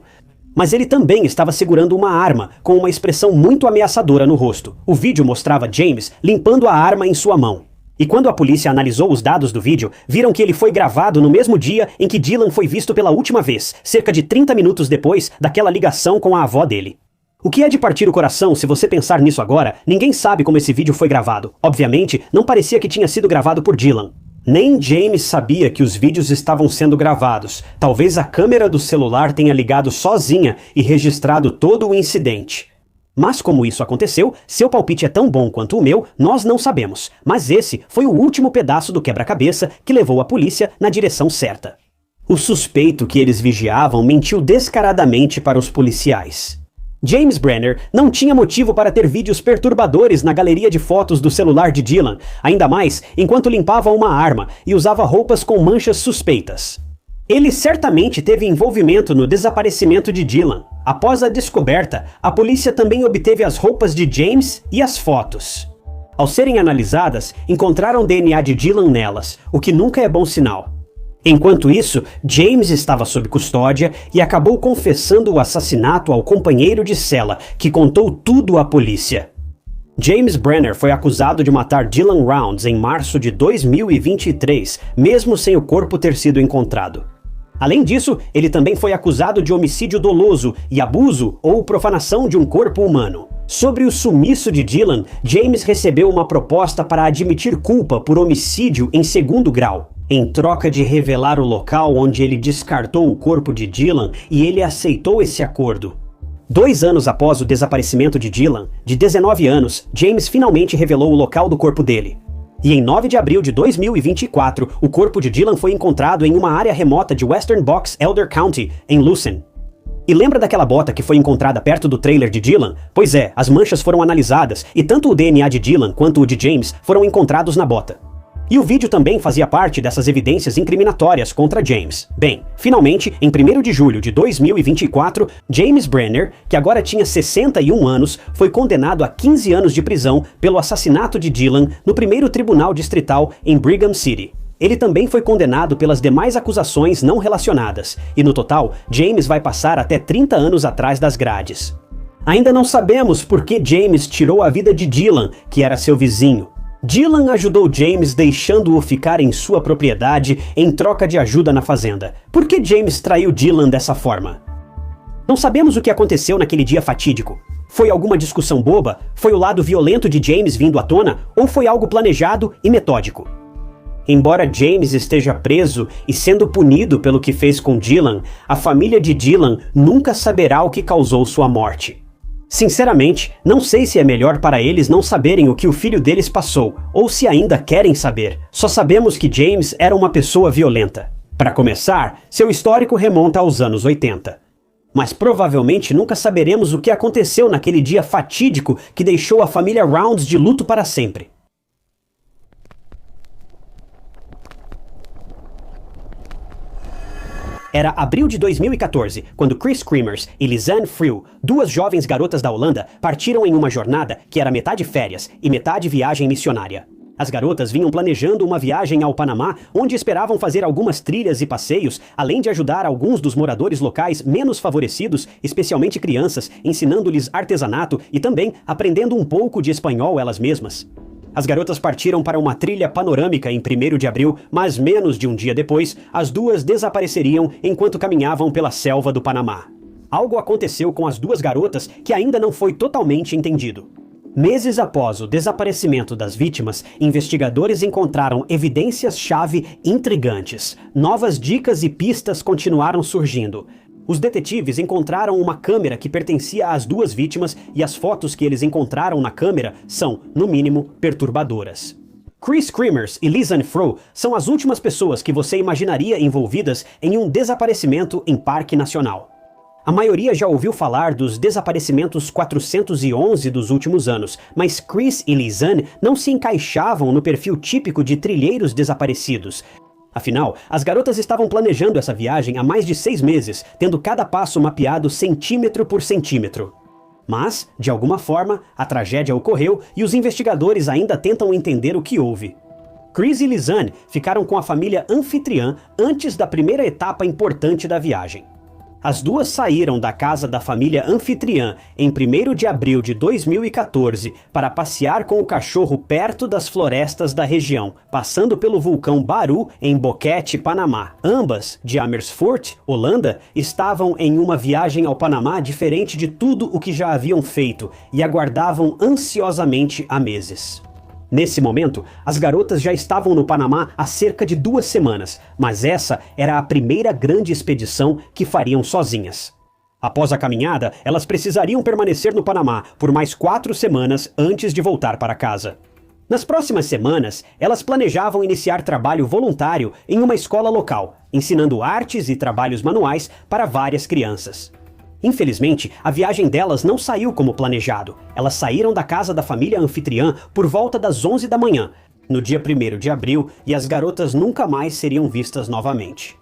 Mas ele também estava segurando uma arma, com uma expressão muito ameaçadora no rosto. O vídeo mostrava James limpando a arma em sua mão. E quando a polícia analisou os dados do vídeo, viram que ele foi gravado no mesmo dia em que Dylan foi visto pela última vez, cerca de 30 minutos depois daquela ligação com a avó dele. O que é de partir o coração se você pensar nisso agora, ninguém sabe como esse vídeo foi gravado. Obviamente, não parecia que tinha sido gravado por Dylan. Nem James sabia que os vídeos estavam sendo gravados. Talvez a câmera do celular tenha ligado sozinha e registrado todo o incidente. Mas como isso aconteceu, seu palpite é tão bom quanto o meu, nós não sabemos. Mas esse foi o último pedaço do quebra-cabeça que levou a polícia na direção certa. O suspeito que eles vigiavam mentiu descaradamente para os policiais. James Brenner não tinha motivo para ter vídeos perturbadores na galeria de fotos do celular de Dylan, ainda mais enquanto limpava uma arma e usava roupas com manchas suspeitas. Ele certamente teve envolvimento no desaparecimento de Dylan. Após a descoberta, a polícia também obteve as roupas de James e as fotos. Ao serem analisadas, encontraram DNA de Dylan nelas, o que nunca é bom sinal. Enquanto isso, James estava sob custódia e acabou confessando o assassinato ao companheiro de cela, que contou tudo à polícia. James Brenner foi acusado de matar Dylan Rounds em março de 2023, mesmo sem o corpo ter sido encontrado. Além disso, ele também foi acusado de homicídio doloso e abuso ou profanação de um corpo humano. Sobre o sumiço de Dylan, James recebeu uma proposta para admitir culpa por homicídio em segundo grau, em troca de revelar o local onde ele descartou o corpo de Dylan, e ele aceitou esse acordo. 2 anos após o desaparecimento de Dylan, de 19 anos, James finalmente revelou o local do corpo dele. E em 9 de abril de 2024, o corpo de Dylan foi encontrado em uma área remota de Western Box Elder County, em Lucen. E lembra daquela bota que foi encontrada perto do trailer de Dylan? Pois é, as manchas foram analisadas, e tanto o DNA de Dylan quanto o de James foram encontrados na bota. E o vídeo também fazia parte dessas evidências incriminatórias contra James. Bem, finalmente, em 1º de julho de 2024, James Brenner, que agora tinha 61 anos, foi condenado a 15 anos de prisão pelo assassinato de Dylan no 1º Tribunal Distrital em Brigham City. Ele também foi condenado pelas demais acusações não relacionadas, e no total, James vai passar até 30 anos atrás das grades. Ainda não sabemos por que James tirou a vida de Dylan, que era seu vizinho. Dylan ajudou James deixando-o ficar em sua propriedade em troca de ajuda na fazenda. Por que James traiu Dylan dessa forma? Não sabemos o que aconteceu naquele dia fatídico. Foi alguma discussão boba? Foi o lado violento de James vindo à tona? Ou foi algo planejado e metódico? Embora James esteja preso e sendo punido pelo que fez com Dylan, a família de Dylan nunca saberá o que causou sua morte. Sinceramente, não sei se é melhor para eles não saberem o que o filho deles passou, ou se ainda querem saber. Só sabemos que James era uma pessoa violenta. Para começar, seu histórico remonta aos anos 80. Mas provavelmente nunca saberemos o que aconteceu naquele dia fatídico que deixou a família Rounds de luto para sempre. Era abril de 2014, quando Chris Kremers e Lisanne Frew, 2 jovens garotas da Holanda, partiram em uma jornada que era metade férias e metade viagem missionária. As garotas vinham planejando uma viagem ao Panamá, onde esperavam fazer algumas trilhas e passeios, além de ajudar alguns dos moradores locais menos favorecidos, especialmente crianças, ensinando-lhes artesanato e também aprendendo um pouco de espanhol elas mesmas. As garotas partiram para uma trilha panorâmica em 1º de abril, mas menos de um dia depois, as 2 desapareceriam enquanto caminhavam pela selva do Panamá. Algo aconteceu com as 2 garotas que ainda não foi totalmente entendido. Meses após o desaparecimento das vítimas, investigadores encontraram evidências-chave intrigantes. Novas dicas e pistas continuaram surgindo. Os detetives encontraram uma câmera que pertencia às 2 vítimas e as fotos que eles encontraram na câmera são, no mínimo, perturbadoras. Chris Kremers e Lisanne Frew são as últimas pessoas que você imaginaria envolvidas em um desaparecimento em parque nacional. A maioria já ouviu falar dos desaparecimentos 411 dos últimos anos, mas Chris e Lisanne não se encaixavam no perfil típico de trilheiros desaparecidos. Afinal, as garotas estavam planejando essa viagem há mais de 6 meses, tendo cada passo mapeado centímetro por centímetro. Mas, de alguma forma, a tragédia ocorreu e os investigadores ainda tentam entender o que houve. Chris e Lisanne ficaram com a família anfitriã antes da primeira etapa importante da viagem. As 2 saíram da casa da família anfitriã em 1º de abril de 2014 para passear com o cachorro perto das florestas da região, passando pelo vulcão Baru em Boquete, Panamá. Ambas, de Amersfoort, Holanda, estavam em uma viagem ao Panamá diferente de tudo o que já haviam feito e aguardavam ansiosamente há meses. Nesse momento, as garotas já estavam no Panamá há cerca de 2 semanas, mas essa era a primeira grande expedição que fariam sozinhas. Após a caminhada, elas precisariam permanecer no Panamá por mais 4 semanas antes de voltar para casa. Nas próximas semanas, elas planejavam iniciar trabalho voluntário em uma escola local, ensinando artes e trabalhos manuais para várias crianças. Infelizmente, a viagem delas não saiu como planejado. Elas saíram da casa da família anfitriã por volta das 11 da manhã, no dia 1º de abril, e as garotas nunca mais seriam vistas novamente.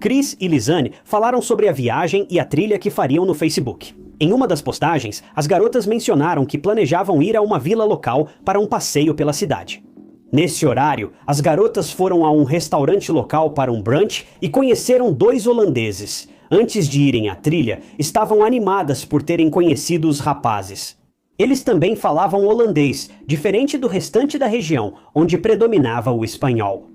Chris e Lisanne falaram sobre a viagem e a trilha que fariam no Facebook. Em uma das postagens, as garotas mencionaram que planejavam ir a uma vila local para um passeio pela cidade. Nesse horário, as garotas foram a um restaurante local para um brunch e conheceram 2 holandeses. Antes de irem à trilha, estavam animadas por terem conhecido os rapazes. Eles também falavam holandês, diferente do restante da região, onde predominava o espanhol.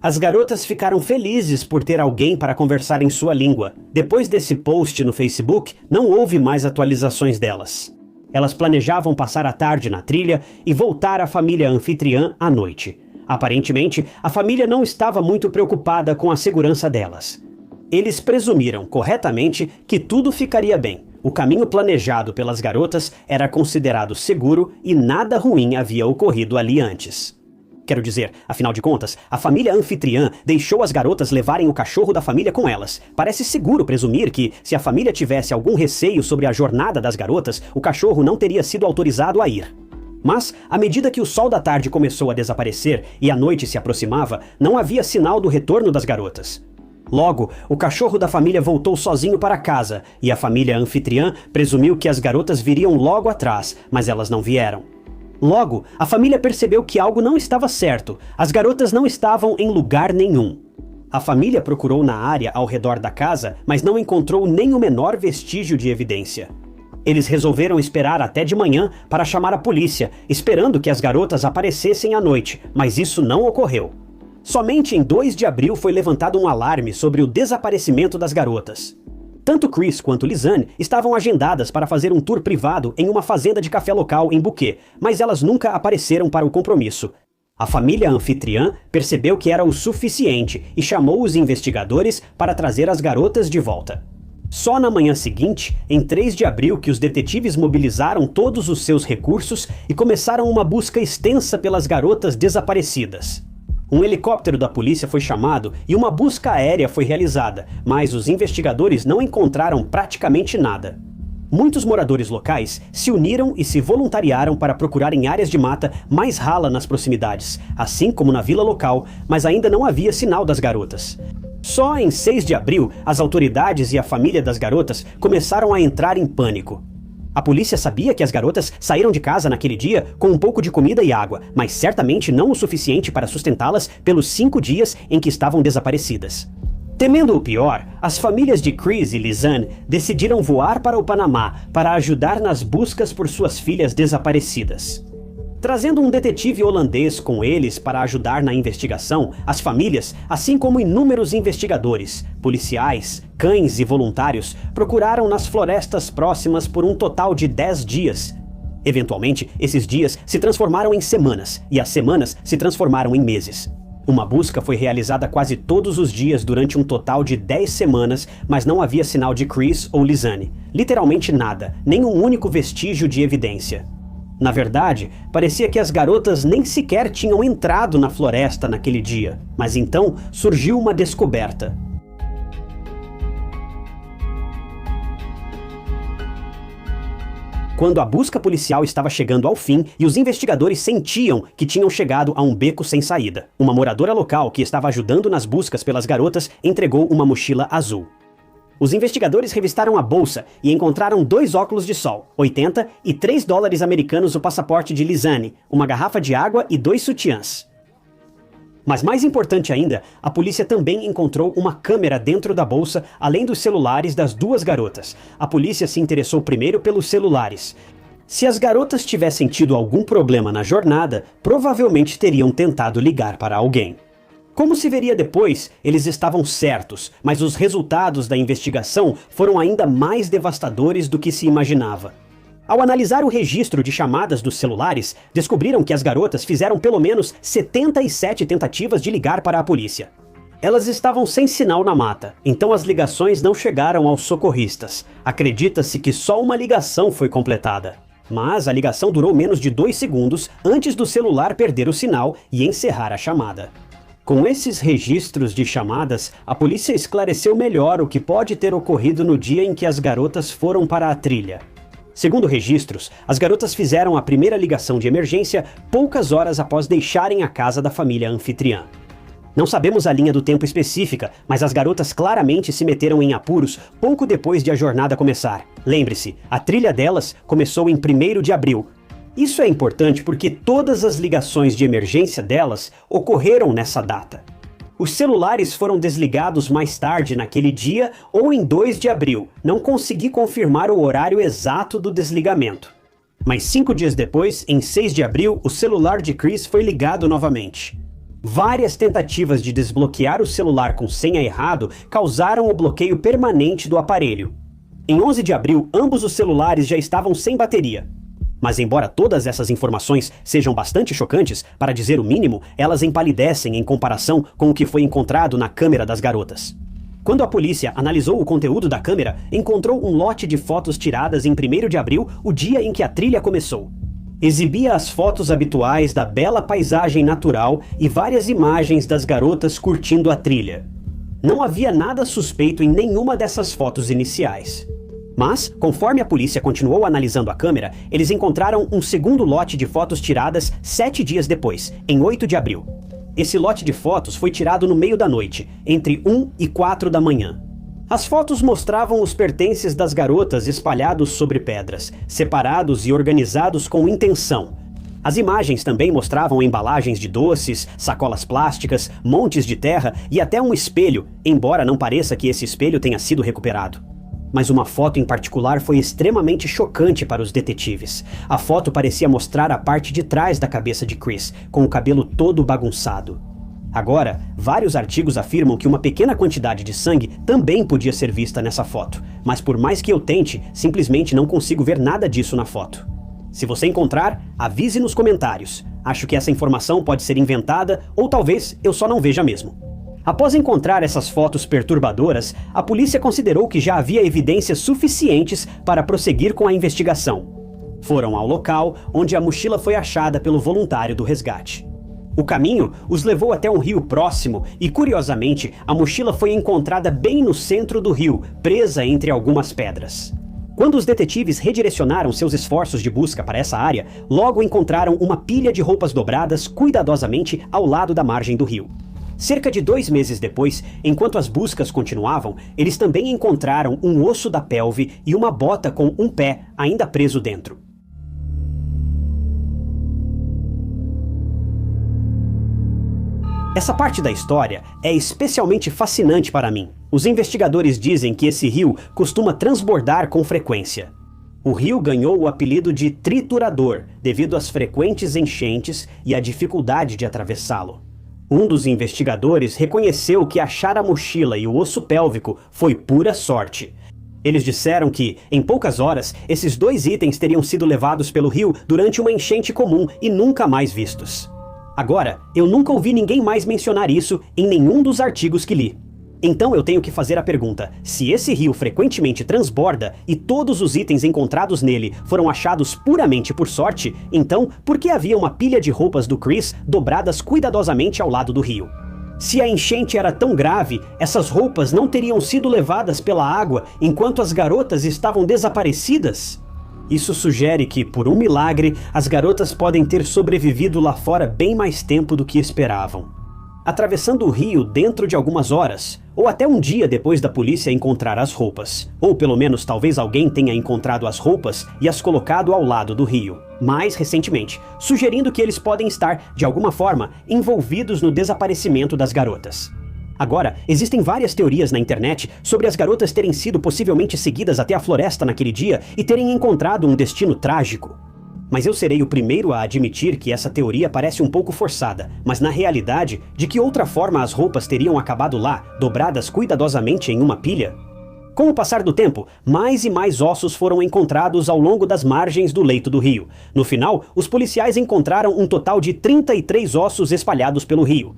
As garotas ficaram felizes por ter alguém para conversar em sua língua. Depois desse post no Facebook, não houve mais atualizações delas. Elas planejavam passar a tarde na trilha e voltar à família anfitriã à noite. Aparentemente, a família não estava muito preocupada com a segurança delas. Eles presumiram, corretamente, que tudo ficaria bem. O caminho planejado pelas garotas era considerado seguro e nada ruim havia ocorrido ali antes. Quero dizer, afinal de contas, a família anfitriã deixou as garotas levarem o cachorro da família com elas. Parece seguro presumir que, se a família tivesse algum receio sobre a jornada das garotas, o cachorro não teria sido autorizado a ir. Mas, à medida que o sol da tarde começou a desaparecer e a noite se aproximava, não havia sinal do retorno das garotas. Logo, o cachorro da família voltou sozinho para casa, e a família anfitriã presumiu que as garotas viriam logo atrás, mas elas não vieram. Logo, a família percebeu que algo não estava certo. As garotas não estavam em lugar nenhum. A família procurou na área ao redor da casa, mas não encontrou nem o menor vestígio de evidência. Eles resolveram esperar até de manhã para chamar a polícia, esperando que as garotas aparecessem à noite, mas isso não ocorreu. Somente em 2 de abril foi levantado um alarme sobre o desaparecimento das garotas. Tanto Chris quanto Lisanne estavam agendadas para fazer um tour privado em uma fazenda de café local em Bouquet, mas elas nunca apareceram para o compromisso. A família anfitriã percebeu que era o suficiente e chamou os investigadores para trazer as garotas de volta. Só na manhã seguinte, em 3 de abril, que os detetives mobilizaram todos os seus recursos e começaram uma busca extensa pelas garotas desaparecidas. Um helicóptero da polícia foi chamado e uma busca aérea foi realizada, mas os investigadores não encontraram praticamente nada. Muitos moradores locais se uniram e se voluntariaram para procurar em áreas de mata mais rala nas proximidades, assim como na vila local, mas ainda não havia sinal das garotas. Só em 6 de abril, as autoridades e a família das garotas começaram a entrar em pânico. A polícia sabia que as garotas saíram de casa naquele dia com um pouco de comida e água, mas certamente não o suficiente para sustentá-las pelos 5 dias em que estavam desaparecidas. Temendo o pior, as famílias de Chris e Lisanne decidiram voar para o Panamá para ajudar nas buscas por suas filhas desaparecidas. Trazendo um detetive holandês com eles para ajudar na investigação, as famílias, assim como inúmeros investigadores, policiais, cães e voluntários, procuraram nas florestas próximas por um total de 10 dias. Eventualmente, esses dias se transformaram em semanas, e as semanas se transformaram em meses. Uma busca foi realizada quase todos os dias durante um total de 10 semanas, mas não havia sinal de Chris ou Lisanne. Literalmente nada, nem um único vestígio de evidência. Na verdade, parecia que as garotas nem sequer tinham entrado na floresta naquele dia, mas então surgiu uma descoberta. Quando a busca policial estava chegando ao fim e os investigadores sentiam que tinham chegado a um beco sem saída, uma moradora local que estava ajudando nas buscas pelas garotas entregou uma mochila azul. Os investigadores revistaram a bolsa e encontraram 2 óculos de sol, 80 e 3 dólares americanos o passaporte de Lisanne, uma garrafa de água e 2 sutiãs. Mas mais importante ainda, a polícia também encontrou uma câmera dentro da bolsa, além dos celulares das 2 garotas. A polícia se interessou primeiro pelos celulares. Se as garotas tivessem tido algum problema na jornada, provavelmente teriam tentado ligar para alguém. Como se veria depois, eles estavam certos, mas os resultados da investigação foram ainda mais devastadores do que se imaginava. Ao analisar o registro de chamadas dos celulares, descobriram que as garotas fizeram pelo menos 77 tentativas de ligar para a polícia. Elas estavam sem sinal na mata, então as ligações não chegaram aos socorristas. Acredita-se que só uma ligação foi completada. Mas a ligação durou menos de 2 segundos antes do celular perder o sinal e encerrar a chamada. Com esses registros de chamadas, a polícia esclareceu melhor o que pode ter ocorrido no dia em que as garotas foram para a trilha. Segundo registros, as garotas fizeram a primeira ligação de emergência poucas horas após deixarem a casa da família anfitriã. Não sabemos a linha do tempo específica, mas as garotas claramente se meteram em apuros pouco depois de a jornada começar. Lembre-se, a trilha delas começou em 1º de abril. Isso é importante porque todas as ligações de emergência delas ocorreram nessa data. Os celulares foram desligados mais tarde naquele dia ou em 2 de abril. Não consegui confirmar o horário exato do desligamento. Mas 5 dias depois, em 6 de abril, o celular de Chris foi ligado novamente. Várias tentativas de desbloquear o celular com senha errado causaram o bloqueio permanente do aparelho. Em 11 de abril, ambos os celulares já estavam sem bateria. Mas embora todas essas informações sejam bastante chocantes, para dizer o mínimo, elas empalidecem em comparação com o que foi encontrado na câmera das garotas. Quando a polícia analisou o conteúdo da câmera, encontrou um lote de fotos tiradas em 1º de abril, o dia em que a trilha começou. Exibia as fotos habituais da bela paisagem natural e várias imagens das garotas curtindo a trilha. Não havia nada suspeito em nenhuma dessas fotos iniciais. Mas, conforme a polícia continuou analisando a câmera, eles encontraram um segundo lote de fotos tiradas 7 dias depois, em 8 de abril. Esse lote de fotos foi tirado no meio da noite, entre 1 e 4 da manhã. As fotos mostravam os pertences das garotas espalhados sobre pedras, separados e organizados com intenção. As imagens também mostravam embalagens de doces, sacolas plásticas, montes de terra e até um espelho, embora não pareça que esse espelho tenha sido recuperado. Mas uma foto em particular foi extremamente chocante para os detetives. A foto parecia mostrar a parte de trás da cabeça de Chris, com o cabelo todo bagunçado. Agora, vários artigos afirmam que uma pequena quantidade de sangue também podia ser vista nessa foto, mas por mais que eu tente, simplesmente não consigo ver nada disso na foto. Se você encontrar, avise nos comentários. Acho que essa informação pode ser inventada ou talvez eu só não veja mesmo. Após encontrar essas fotos perturbadoras, a polícia considerou que já havia evidências suficientes para prosseguir com a investigação. Foram ao local onde a mochila foi achada pelo voluntário do resgate. O caminho os levou até um rio próximo e, curiosamente, a mochila foi encontrada bem no centro do rio, presa entre algumas pedras. Quando os detetives redirecionaram seus esforços de busca para essa área, logo encontraram uma pilha de roupas dobradas cuidadosamente ao lado da margem do rio. Cerca de 2 meses depois, enquanto as buscas continuavam, eles também encontraram um osso da pelve e uma bota com um pé ainda preso dentro. Essa parte da história é especialmente fascinante para mim. Os investigadores dizem que esse rio costuma transbordar com frequência. O rio ganhou o apelido de triturador devido às frequentes enchentes e à dificuldade de atravessá-lo. Um dos investigadores reconheceu que achar a mochila e o osso pélvico foi pura sorte. Eles disseram que, em poucas horas, esses 2 itens teriam sido levados pelo rio durante uma enchente comum e nunca mais vistos. Agora, eu nunca ouvi ninguém mais mencionar isso em nenhum dos artigos que li. Então eu tenho que fazer a pergunta, se esse rio frequentemente transborda e todos os itens encontrados nele foram achados puramente por sorte, então por que havia uma pilha de roupas do Chris dobradas cuidadosamente ao lado do rio? Se a enchente era tão grave, essas roupas não teriam sido levadas pela água enquanto as garotas estavam desaparecidas? Isso sugere que, por um milagre, as garotas podem ter sobrevivido lá fora bem mais tempo do que esperavam. Atravessando o rio dentro de algumas horas, ou até um dia depois da polícia encontrar as roupas. Ou pelo menos talvez alguém tenha encontrado as roupas e as colocado ao lado do rio. Mais recentemente, sugerindo que eles podem estar, de alguma forma, envolvidos no desaparecimento das garotas. Agora, existem várias teorias na internet sobre as garotas terem sido possivelmente seguidas até a floresta naquele dia e terem encontrado um destino trágico. Mas eu serei o primeiro a admitir que essa teoria parece um pouco forçada, mas na realidade, de que outra forma as roupas teriam acabado lá, dobradas cuidadosamente em uma pilha? Com o passar do tempo, mais e mais ossos foram encontrados ao longo das margens do leito do rio. No final, os policiais encontraram um total de 33 ossos espalhados pelo rio.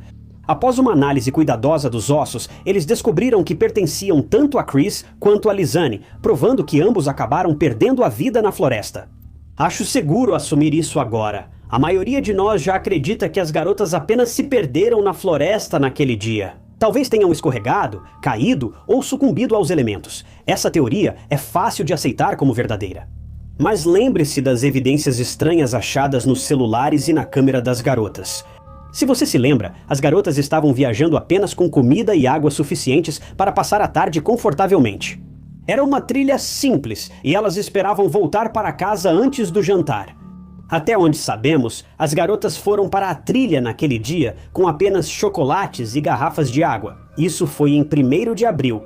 Após uma análise cuidadosa dos ossos, eles descobriram que pertenciam tanto a Chris quanto a Lizane, provando que ambos acabaram perdendo a vida na floresta. Acho seguro assumir isso agora. A maioria de nós já acredita que as garotas apenas se perderam na floresta naquele dia. Talvez tenham escorregado, caído ou sucumbido aos elementos. Essa teoria é fácil de aceitar como verdadeira. Mas lembre-se das evidências estranhas achadas nos celulares e na câmera das garotas. Se você se lembra, as garotas estavam viajando apenas com comida e água suficientes para passar a tarde confortavelmente. Era uma trilha simples e elas esperavam voltar para casa antes do jantar. Até onde sabemos, as garotas foram para a trilha naquele dia com apenas chocolates e garrafas de água. Isso foi em 1º de abril.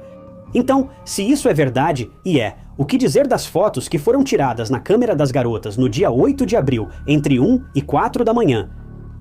Então, se isso é verdade, e é, o que dizer das fotos que foram tiradas na câmera das garotas no dia 8 de abril, entre 1 e 4 da manhã?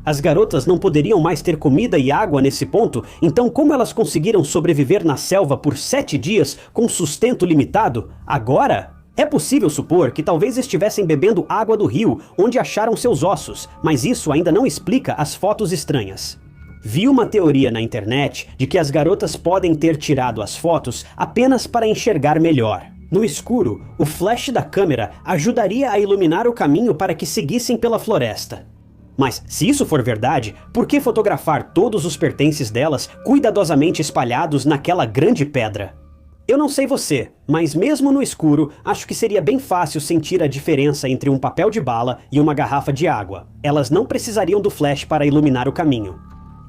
As garotas não poderiam mais ter comida e água nesse ponto, então como elas conseguiram sobreviver na selva por 7 dias com sustento limitado, agora? É possível supor que talvez estivessem bebendo água do rio, onde acharam seus ossos, mas isso ainda não explica as fotos estranhas. Vi uma teoria na internet de que as garotas podem ter tirado as fotos apenas para enxergar melhor. No escuro, o flash da câmera ajudaria a iluminar o caminho para que seguissem pela floresta. Mas, se isso for verdade, por que fotografar todos os pertences delas cuidadosamente espalhados naquela grande pedra? Eu não sei você, mas mesmo no escuro, acho que seria bem fácil sentir a diferença entre um papel de bala e uma garrafa de água. Elas não precisariam do flash para iluminar o caminho.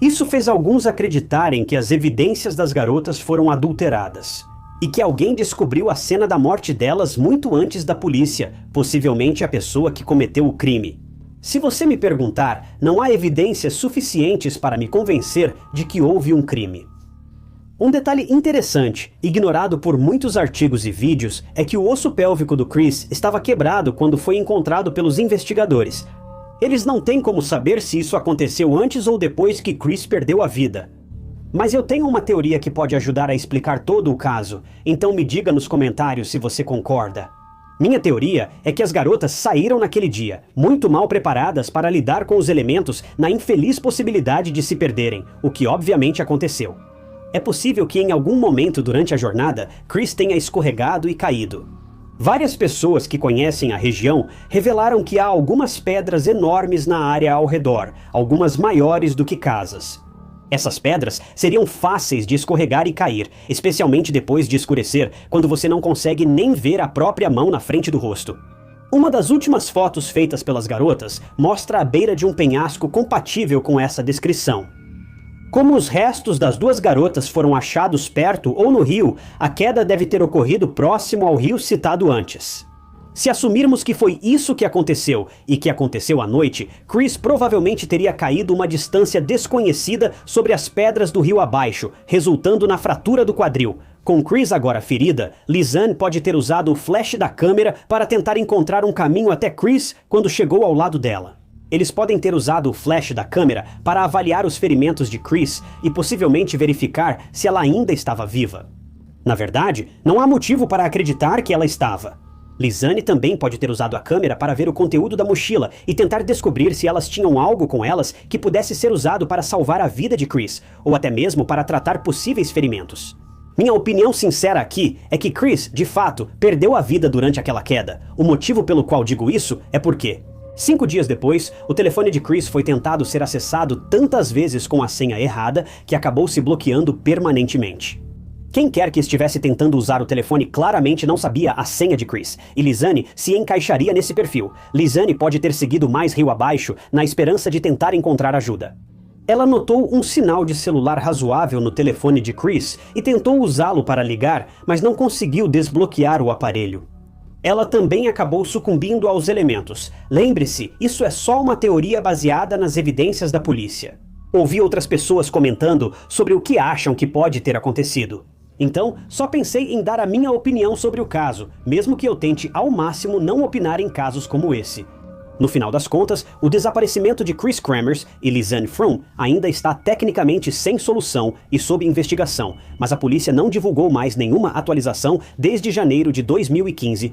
Isso fez alguns acreditarem que as evidências das garotas foram adulteradas. E que alguém descobriu a cena da morte delas muito antes da polícia, possivelmente a pessoa que cometeu o crime. Se você me perguntar, não há evidências suficientes para me convencer de que houve um crime. Um detalhe interessante, ignorado por muitos artigos e vídeos, é que o osso pélvico do Chris estava quebrado quando foi encontrado pelos investigadores. Eles não têm como saber se isso aconteceu antes ou depois que Chris perdeu a vida. Mas eu tenho uma teoria que pode ajudar a explicar todo o caso, então me diga nos comentários se você concorda. Minha teoria é que as garotas saíram naquele dia, muito mal preparadas para lidar com os elementos na infeliz possibilidade de se perderem, o que obviamente aconteceu. É possível que em algum momento durante a jornada, Chris tenha escorregado e caído. Várias pessoas que conhecem a região revelaram que há algumas pedras enormes na área ao redor, algumas maiores do que casas. Essas pedras seriam fáceis de escorregar e cair, especialmente depois de escurecer, quando você não consegue nem ver a própria mão na frente do rosto. Uma das últimas fotos feitas pelas garotas mostra a beira de um penhasco compatível com essa descrição. Como os restos das duas garotas foram achados perto ou no rio, a queda deve ter ocorrido próximo ao rio citado antes. Se assumirmos que foi isso que aconteceu e que aconteceu à noite, Chris provavelmente teria caído uma distância desconhecida sobre as pedras do rio abaixo, resultando na fratura do quadril. Com Chris agora ferida, Lizane pode ter usado o flash da câmera para tentar encontrar um caminho até Chris quando chegou ao lado dela. Eles podem ter usado o flash da câmera para avaliar os ferimentos de Chris e possivelmente verificar se ela ainda estava viva. Na verdade, não há motivo para acreditar que ela estava. Lizane também pode ter usado a câmera para ver o conteúdo da mochila e tentar descobrir se elas tinham algo com elas que pudesse ser usado para salvar a vida de Chris, ou até mesmo para tratar possíveis ferimentos. Minha opinião sincera aqui é que Chris, de fato, perdeu a vida durante aquela queda. O motivo pelo qual digo isso é porque 5 dias depois, o telefone de Chris foi tentado ser acessado tantas vezes com a senha errada que acabou se bloqueando permanentemente. Quem quer que estivesse tentando usar o telefone claramente não sabia a senha de Chris, e Lizane se encaixaria nesse perfil. Lizane pode ter seguido mais rio abaixo na esperança de tentar encontrar ajuda. Ela notou um sinal de celular razoável no telefone de Chris e tentou usá-lo para ligar, mas não conseguiu desbloquear o aparelho. Ela também acabou sucumbindo aos elementos. Lembre-se, isso é só uma teoria baseada nas evidências da polícia. Ouvi outras pessoas comentando sobre o que acham que pode ter acontecido. Então, só pensei em dar a minha opinião sobre o caso, mesmo que eu tente ao máximo não opinar em casos como esse. No final das contas, o desaparecimento de Chris Kremers e Lizane Froome ainda está tecnicamente sem solução e sob investigação, mas a polícia não divulgou mais nenhuma atualização desde janeiro de 2015,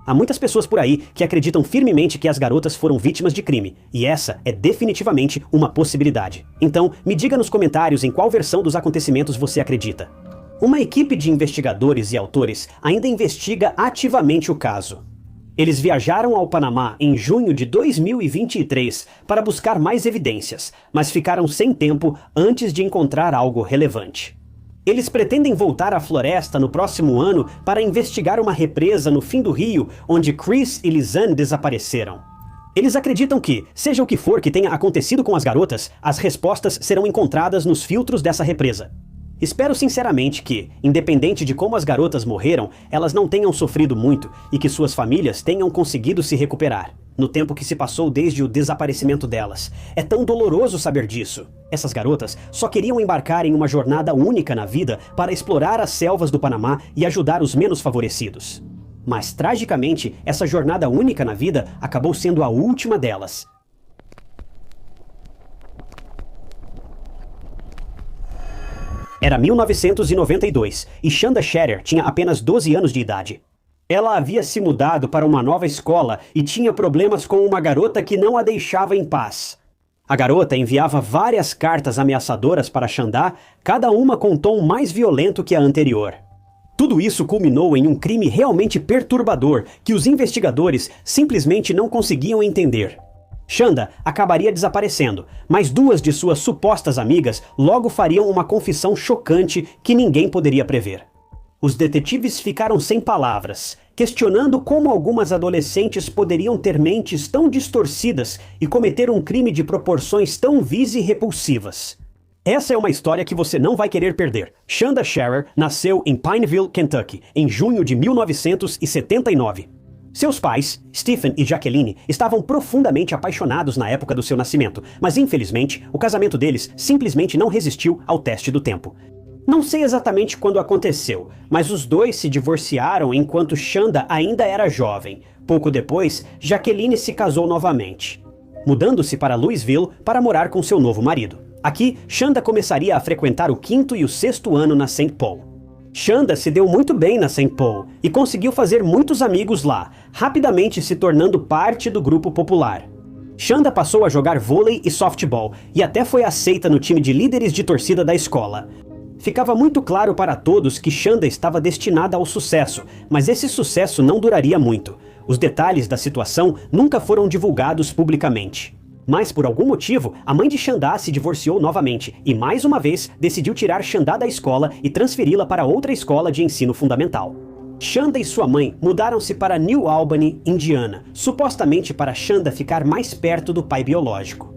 Há muitas pessoas por aí que acreditam firmemente que as garotas foram vítimas de crime, e essa é definitivamente uma possibilidade. Então, me diga nos comentários em qual versão dos acontecimentos você acredita. Uma equipe de investigadores e autores ainda investiga ativamente o caso. Eles viajaram ao Panamá em junho de 2023 para buscar mais evidências, mas ficaram sem tempo antes de encontrar algo relevante. Eles pretendem voltar à floresta no próximo ano para investigar uma represa no fim do rio onde Chris e Lisanne desapareceram. Eles acreditam que, seja o que for que tenha acontecido com as garotas, as respostas serão encontradas nos filtros dessa represa. Espero sinceramente que, independente de como as garotas morreram, elas não tenham sofrido muito e que suas famílias tenham conseguido se recuperar, no tempo que se passou desde o desaparecimento delas. É tão doloroso saber disso. Essas garotas só queriam embarcar em uma jornada única na vida para explorar as selvas do Panamá e ajudar os menos favorecidos. Mas, tragicamente, essa jornada única na vida acabou sendo a última delas. Era 1992 e Chanda Shatter tinha apenas 12 anos de idade. Ela havia se mudado para uma nova escola e tinha problemas com uma garota que não a deixava em paz. A garota enviava várias cartas ameaçadoras para Chanda, cada uma com um tom mais violento que a anterior. Tudo isso culminou em um crime realmente perturbador que os investigadores simplesmente não conseguiam entender. Chanda acabaria desaparecendo, mas duas de suas supostas amigas logo fariam uma confissão chocante que ninguém poderia prever. Os detetives ficaram sem palavras, questionando como algumas adolescentes poderiam ter mentes tão distorcidas e cometer um crime de proporções tão vis e repulsivas. Essa é uma história que você não vai querer perder. Chanda Shatter nasceu em Pineville, Kentucky, em junho de 1979. Seus pais, Stephen e Jacqueline, estavam profundamente apaixonados na época do seu nascimento, mas infelizmente o casamento deles simplesmente não resistiu ao teste do tempo. Não sei exatamente quando aconteceu, mas os dois se divorciaram enquanto Chanda ainda era jovem. Pouco depois, Jacqueline se casou novamente, mudando-se para Louisville para morar com seu novo marido. Aqui, Chanda começaria a frequentar o 5º e o 6º ano na St. Paul. Chanda se deu muito bem na St. Paul e conseguiu fazer muitos amigos lá, rapidamente se tornando parte do grupo popular. Chanda passou a jogar vôlei e softball e até foi aceita no time de líderes de torcida da escola. Ficava muito claro para todos que Chanda estava destinada ao sucesso, mas esse sucesso não duraria muito. Os detalhes da situação nunca foram divulgados publicamente. Mas por algum motivo, a mãe de Chanda se divorciou novamente e mais uma vez decidiu tirar Chanda da escola e transferi-la para outra escola de ensino fundamental. Chanda e sua mãe mudaram-se para New Albany, Indiana, supostamente para Chanda ficar mais perto do pai biológico.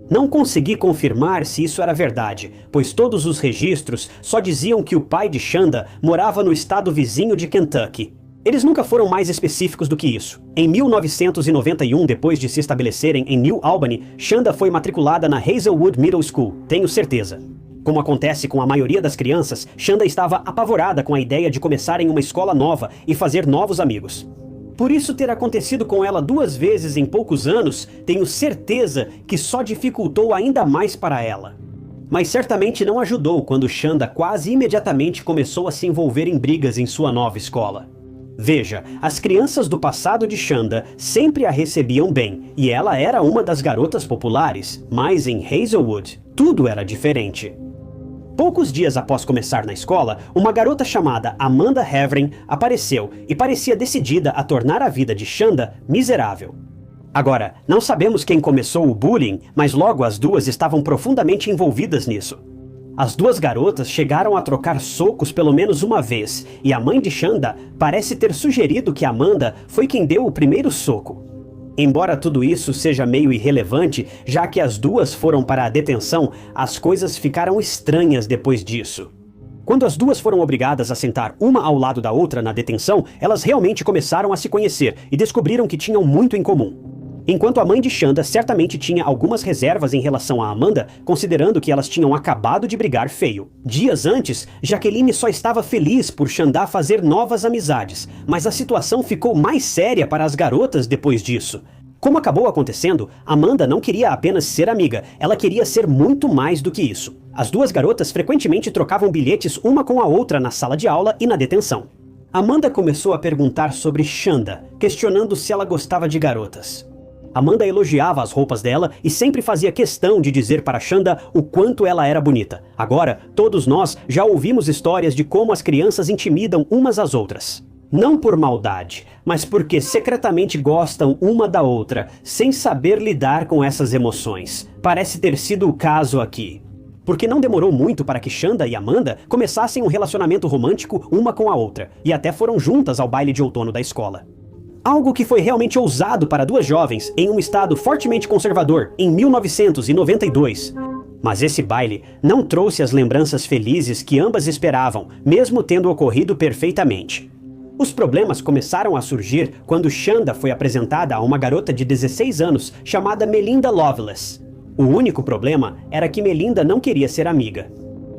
Não consegui confirmar se isso era verdade, pois todos os registros só diziam que o pai de Chanda morava no estado vizinho de Kentucky. Eles nunca foram mais específicos do que isso. Em 1991, depois de se estabelecerem em New Albany, Chanda foi matriculada na Hazelwood Middle School, tenho certeza. Como acontece com a maioria das crianças, Chanda estava apavorada com a ideia de começar em uma escola nova e fazer novos amigos. Por isso ter acontecido com ela 2 vezes em poucos anos, tenho certeza que só dificultou ainda mais para ela. Mas certamente não ajudou quando Chanda quase imediatamente começou a se envolver em brigas em sua nova escola. Veja, as crianças do passado de Chanda sempre a recebiam bem, e ela era uma das garotas populares, mas em Hazelwood, tudo era diferente. Poucos dias após começar na escola, uma garota chamada Amanda Havren apareceu e parecia decidida a tornar a vida de Chanda miserável. Agora, não sabemos quem começou o bullying, mas logo as duas estavam profundamente envolvidas nisso. As duas garotas chegaram a trocar socos pelo menos uma vez, e a mãe de Chanda parece ter sugerido que Amanda foi quem deu o primeiro soco. Embora tudo isso seja meio irrelevante, já que as duas foram para a detenção, as coisas ficaram estranhas depois disso. Quando as duas foram obrigadas a sentar uma ao lado da outra na detenção, elas realmente começaram a se conhecer e descobriram que tinham muito em comum. Enquanto a mãe de Chanda certamente tinha algumas reservas em relação a Amanda, considerando que elas tinham acabado de brigar feio. Dias antes, Jacqueline só estava feliz por Chanda fazer novas amizades, mas a situação ficou mais séria para as garotas depois disso. Como acabou acontecendo, Amanda não queria apenas ser amiga, ela queria ser muito mais do que isso. As duas garotas frequentemente trocavam bilhetes uma com a outra na sala de aula e na detenção. Amanda começou a perguntar sobre Shanda, questionando se ela gostava de garotas. Amanda elogiava as roupas dela e sempre fazia questão de dizer para Shanda o quanto ela era bonita. Agora, todos nós já ouvimos histórias de como as crianças intimidam umas às outras. Não por maldade, mas porque secretamente gostam uma da outra, sem saber lidar com essas emoções. Parece ter sido o caso aqui. Porque não demorou muito para que Shanda e Amanda começassem um relacionamento romântico uma com a outra, e até foram juntas ao baile de outono da escola. Algo que foi realmente ousado para duas jovens em um estado fortemente conservador, em 1992. Mas esse baile não trouxe as lembranças felizes que ambas esperavam, mesmo tendo ocorrido perfeitamente. Os problemas começaram a surgir quando Shanda foi apresentada a uma garota de 16 anos chamada Melinda Loveless. O único problema era que Melinda não queria ser amiga.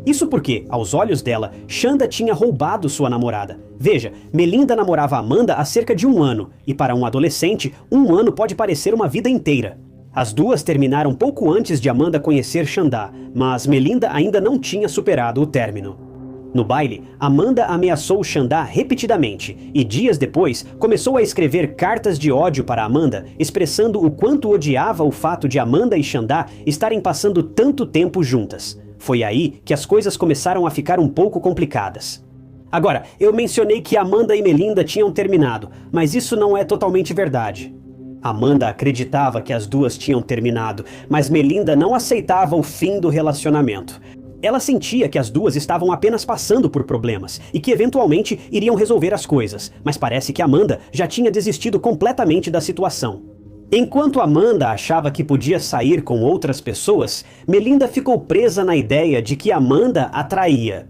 Isso porque, aos olhos dela, Shanda tinha roubado sua namorada. Veja, Melinda namorava Amanda há cerca de 1 ano, e para um adolescente, 1 ano pode parecer uma vida inteira. As duas terminaram pouco antes de Amanda conhecer Shanda, mas Melinda ainda não tinha superado o término. No baile, Amanda ameaçou Shanda repetidamente, e dias depois começou a escrever cartas de ódio para Amanda, expressando o quanto odiava o fato de Amanda e Shanda estarem passando tanto tempo juntas. Foi aí que as coisas começaram a ficar um pouco complicadas. Agora, eu mencionei que Amanda e Melinda tinham terminado, mas isso não é totalmente verdade. Amanda acreditava que as duas tinham terminado, mas Melinda não aceitava o fim do relacionamento. Ela sentia que as duas estavam apenas passando por problemas e que eventualmente iriam resolver as coisas, mas parece que Amanda já tinha desistido completamente da situação. Enquanto Amanda achava que podia sair com outras pessoas, Melinda ficou presa na ideia de que Amanda a traía.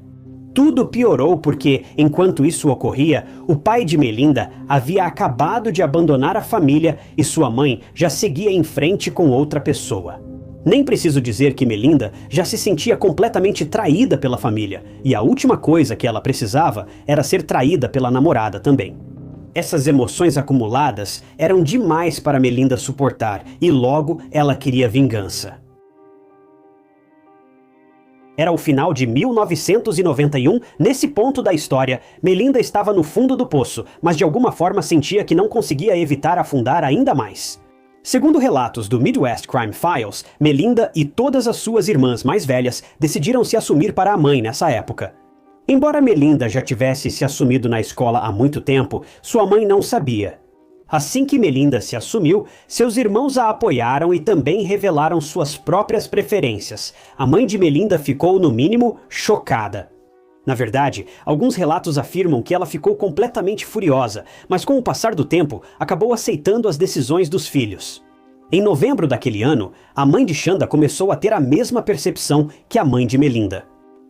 Tudo piorou porque, enquanto isso ocorria, o pai de Melinda havia acabado de abandonar a família e sua mãe já seguia em frente com outra pessoa. Nem preciso dizer que Melinda já se sentia completamente traída pela família, e a última coisa que ela precisava era ser traída pela namorada também. Essas emoções acumuladas eram demais para Melinda suportar, e logo ela queria vingança. Era o final de 1991, nesse ponto da história, Melinda estava no fundo do poço, mas de alguma forma sentia que não conseguia evitar afundar ainda mais. Segundo relatos do Midwest Crime Files, Melinda e todas as suas irmãs mais velhas decidiram se assumir para a mãe nessa época. Embora Melinda já tivesse se assumido na escola há muito tempo, sua mãe não sabia. Assim que Melinda se assumiu, seus irmãos a apoiaram e também revelaram suas próprias preferências. A mãe de Melinda ficou, no mínimo, chocada. Na verdade, alguns relatos afirmam que ela ficou completamente furiosa, mas com o passar do tempo, acabou aceitando as decisões dos filhos. Em novembro daquele ano, a mãe de Shanda começou a ter a mesma percepção que a mãe de Melinda.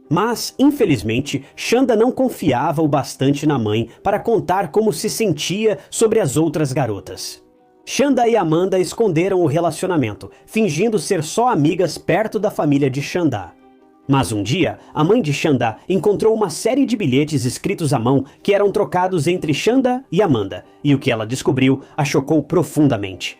Mas, infelizmente, Shanda não confiava o bastante na mãe para contar como se sentia sobre as outras garotas. Shanda e Amanda esconderam o relacionamento, fingindo ser só amigas perto da família de Shanda. Mas um dia, a mãe de Shanda encontrou uma série de bilhetes escritos à mão que eram trocados entre Shanda e Amanda, e o que ela descobriu a chocou profundamente.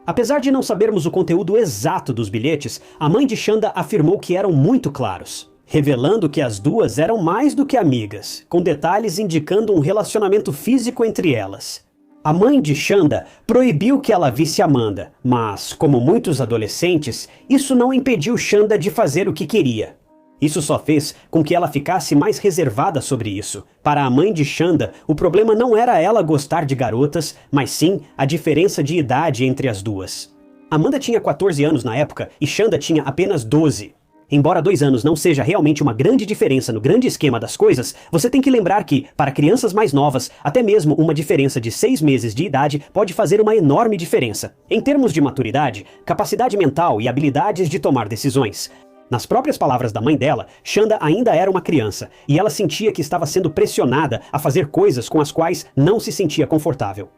Apesar de não sabermos o conteúdo exato dos bilhetes, a mãe de Shanda afirmou que eram muito claros, revelando que as duas eram mais do que amigas, com detalhes indicando um relacionamento físico entre elas. A mãe de Shanda proibiu que ela visse Amanda, mas, como muitos adolescentes, isso não impediu Shanda de fazer o que queria. Isso só fez com que ela ficasse mais reservada sobre isso. Para a mãe de Shanda, o problema não era ela gostar de garotas, mas sim a diferença de idade entre as duas. Amanda tinha 14 anos na época e Shanda tinha apenas 12. Embora 2 anos não seja realmente uma grande diferença no grande esquema das coisas, você tem que lembrar que, para crianças mais novas, até mesmo uma diferença de 6 meses de idade pode fazer uma enorme diferença, em termos de maturidade, capacidade mental e habilidades de tomar decisões. Nas próprias palavras da mãe dela, Shanda ainda era uma criança, e ela sentia que estava sendo pressionada a fazer coisas com as quais não se sentia confortável.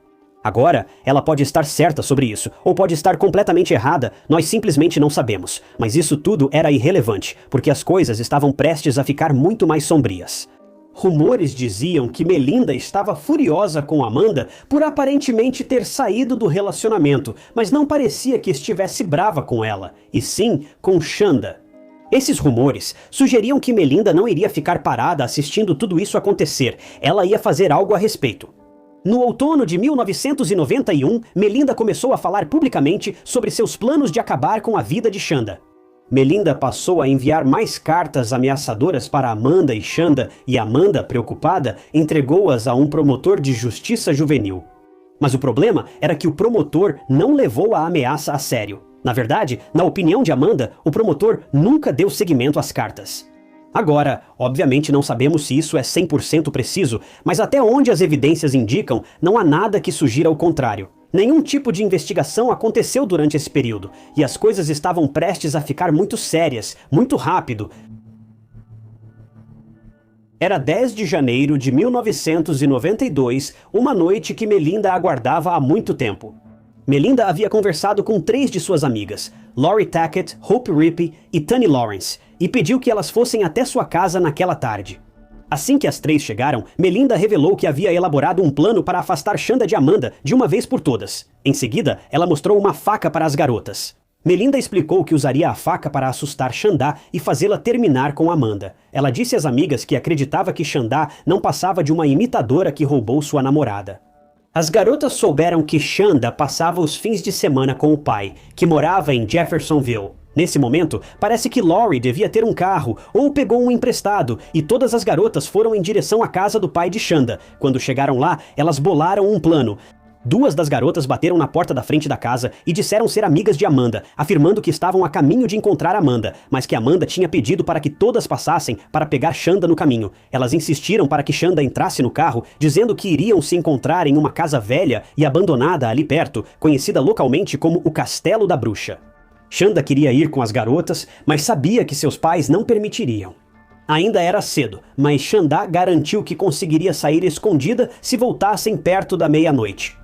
Agora, ela pode estar certa sobre isso, ou pode estar completamente errada, nós simplesmente não sabemos. Mas isso tudo era irrelevante, porque as coisas estavam prestes a ficar muito mais sombrias. Rumores diziam que Melinda estava furiosa com Amanda por aparentemente ter saído do relacionamento, mas não parecia que estivesse brava com ela, e sim com Shanda. Esses rumores sugeriam que Melinda não iria ficar parada assistindo tudo isso acontecer, ela ia fazer algo a respeito. No outono de 1991, Melinda começou a falar publicamente sobre seus planos de acabar com a vida de Shanda. Melinda passou a enviar mais cartas ameaçadoras para Amanda e Shanda, e Amanda, preocupada, entregou-as a um promotor de justiça juvenil. Mas o problema era que o promotor não levou a ameaça a sério. Na verdade, na opinião de Amanda, o promotor nunca deu seguimento às cartas. Agora, obviamente não sabemos se isso é 100% preciso, mas até onde as evidências indicam, não há nada que sugira o contrário. Nenhum tipo de investigação aconteceu durante esse período, e as coisas estavam prestes a ficar muito sérias, muito rápido. Era 10 de janeiro de 1992, uma noite que Melinda aguardava há muito tempo. Melinda havia conversado com 3 de suas amigas, Lori Tackett, Hope Rippey e Tani Lawrence, e pediu que elas fossem até sua casa naquela tarde. Assim que as 3 chegaram, Melinda revelou que havia elaborado um plano para afastar Shanda de Amanda de uma vez por todas. Em seguida, ela mostrou uma faca para as garotas. Melinda explicou que usaria a faca para assustar Shanda e fazê-la terminar com Amanda. Ela disse às amigas que acreditava que Shanda não passava de uma imitadora que roubou sua namorada. As garotas souberam que Shanda passava os fins de semana com o pai, que morava em Jeffersonville. Nesse momento, parece que Lori devia ter um carro ou pegou um emprestado, e todas as garotas foram em direção à casa do pai de Shanda. Quando chegaram lá, elas bolaram um plano. 2 das garotas bateram na porta da frente da casa e disseram ser amigas de Amanda, afirmando que estavam a caminho de encontrar Amanda, mas que Amanda tinha pedido para que todas passassem para pegar Shanda no caminho. Elas insistiram para que Shanda entrasse no carro, dizendo que iriam se encontrar em uma casa velha e abandonada ali perto, conhecida localmente como o Castelo da Bruxa. Shanda queria ir com as garotas, mas sabia que seus pais não permitiriam. Ainda era cedo, mas Shanda garantiu que conseguiria sair escondida se voltassem perto da meia-noite.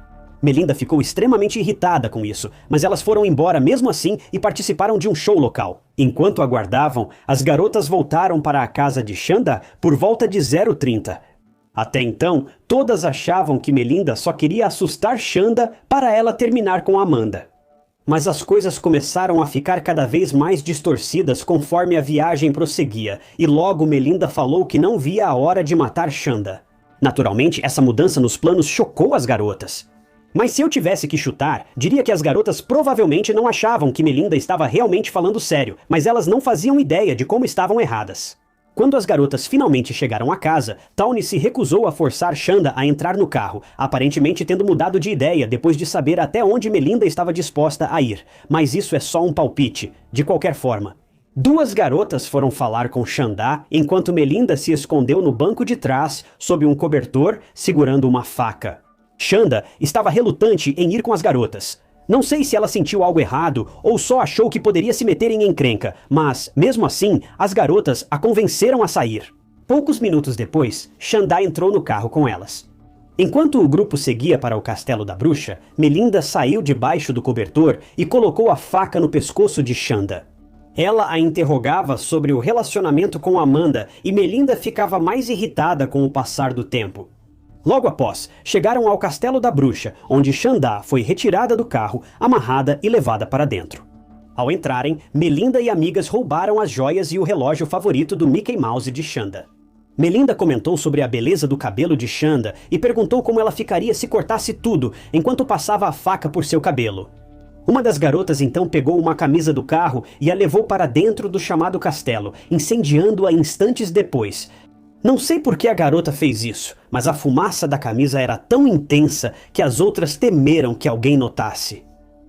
Melinda ficou extremamente irritada com isso, mas elas foram embora mesmo assim e participaram de um show local. Enquanto aguardavam, as garotas voltaram para a casa de Shanda por volta de 0h30. Até então, todas achavam que Melinda só queria assustar Shanda para ela terminar com Amanda. Mas as coisas começaram a ficar cada vez mais distorcidas conforme a viagem prosseguia, e logo Melinda falou que não via a hora de matar Shanda. Naturalmente, essa mudança nos planos chocou as garotas. Mas se eu tivesse que chutar, diria que as garotas provavelmente não achavam que Melinda estava realmente falando sério, mas elas não faziam ideia de como estavam erradas. Quando as garotas finalmente chegaram à casa, Tawny se recusou a forçar Shanda a entrar no carro, aparentemente tendo mudado de ideia depois de saber até onde Melinda estava disposta a ir. Mas isso é só um palpite, de qualquer forma. 2 garotas foram falar com Shanda enquanto Melinda se escondeu no banco de trás, sob um cobertor, segurando uma faca. Shanda estava relutante em ir com as garotas. Não sei se ela sentiu algo errado ou só achou que poderia se meter em encrenca, mas, mesmo assim, as garotas a convenceram a sair. Poucos minutos depois, Shanda entrou no carro com elas. Enquanto o grupo seguia para o Castelo da Bruxa, Melinda saiu debaixo do cobertor e colocou a faca no pescoço de Shanda. Ela a interrogava sobre o relacionamento com Amanda e Melinda ficava mais irritada com o passar do tempo. Logo após, chegaram ao Castelo da Bruxa, onde Shanda foi retirada do carro, amarrada e levada para dentro. Ao entrarem, Melinda e amigas roubaram as joias e o relógio favorito do Mickey Mouse de Shanda. Melinda comentou sobre a beleza do cabelo de Shanda e perguntou como ela ficaria se cortasse tudo, enquanto passava a faca por seu cabelo. Uma das garotas então pegou uma camisa do carro e a levou para dentro do chamado castelo, incendiando-a instantes depois. Não sei por que a garota fez isso, mas a fumaça da camisa era tão intensa que as outras temeram que alguém notasse.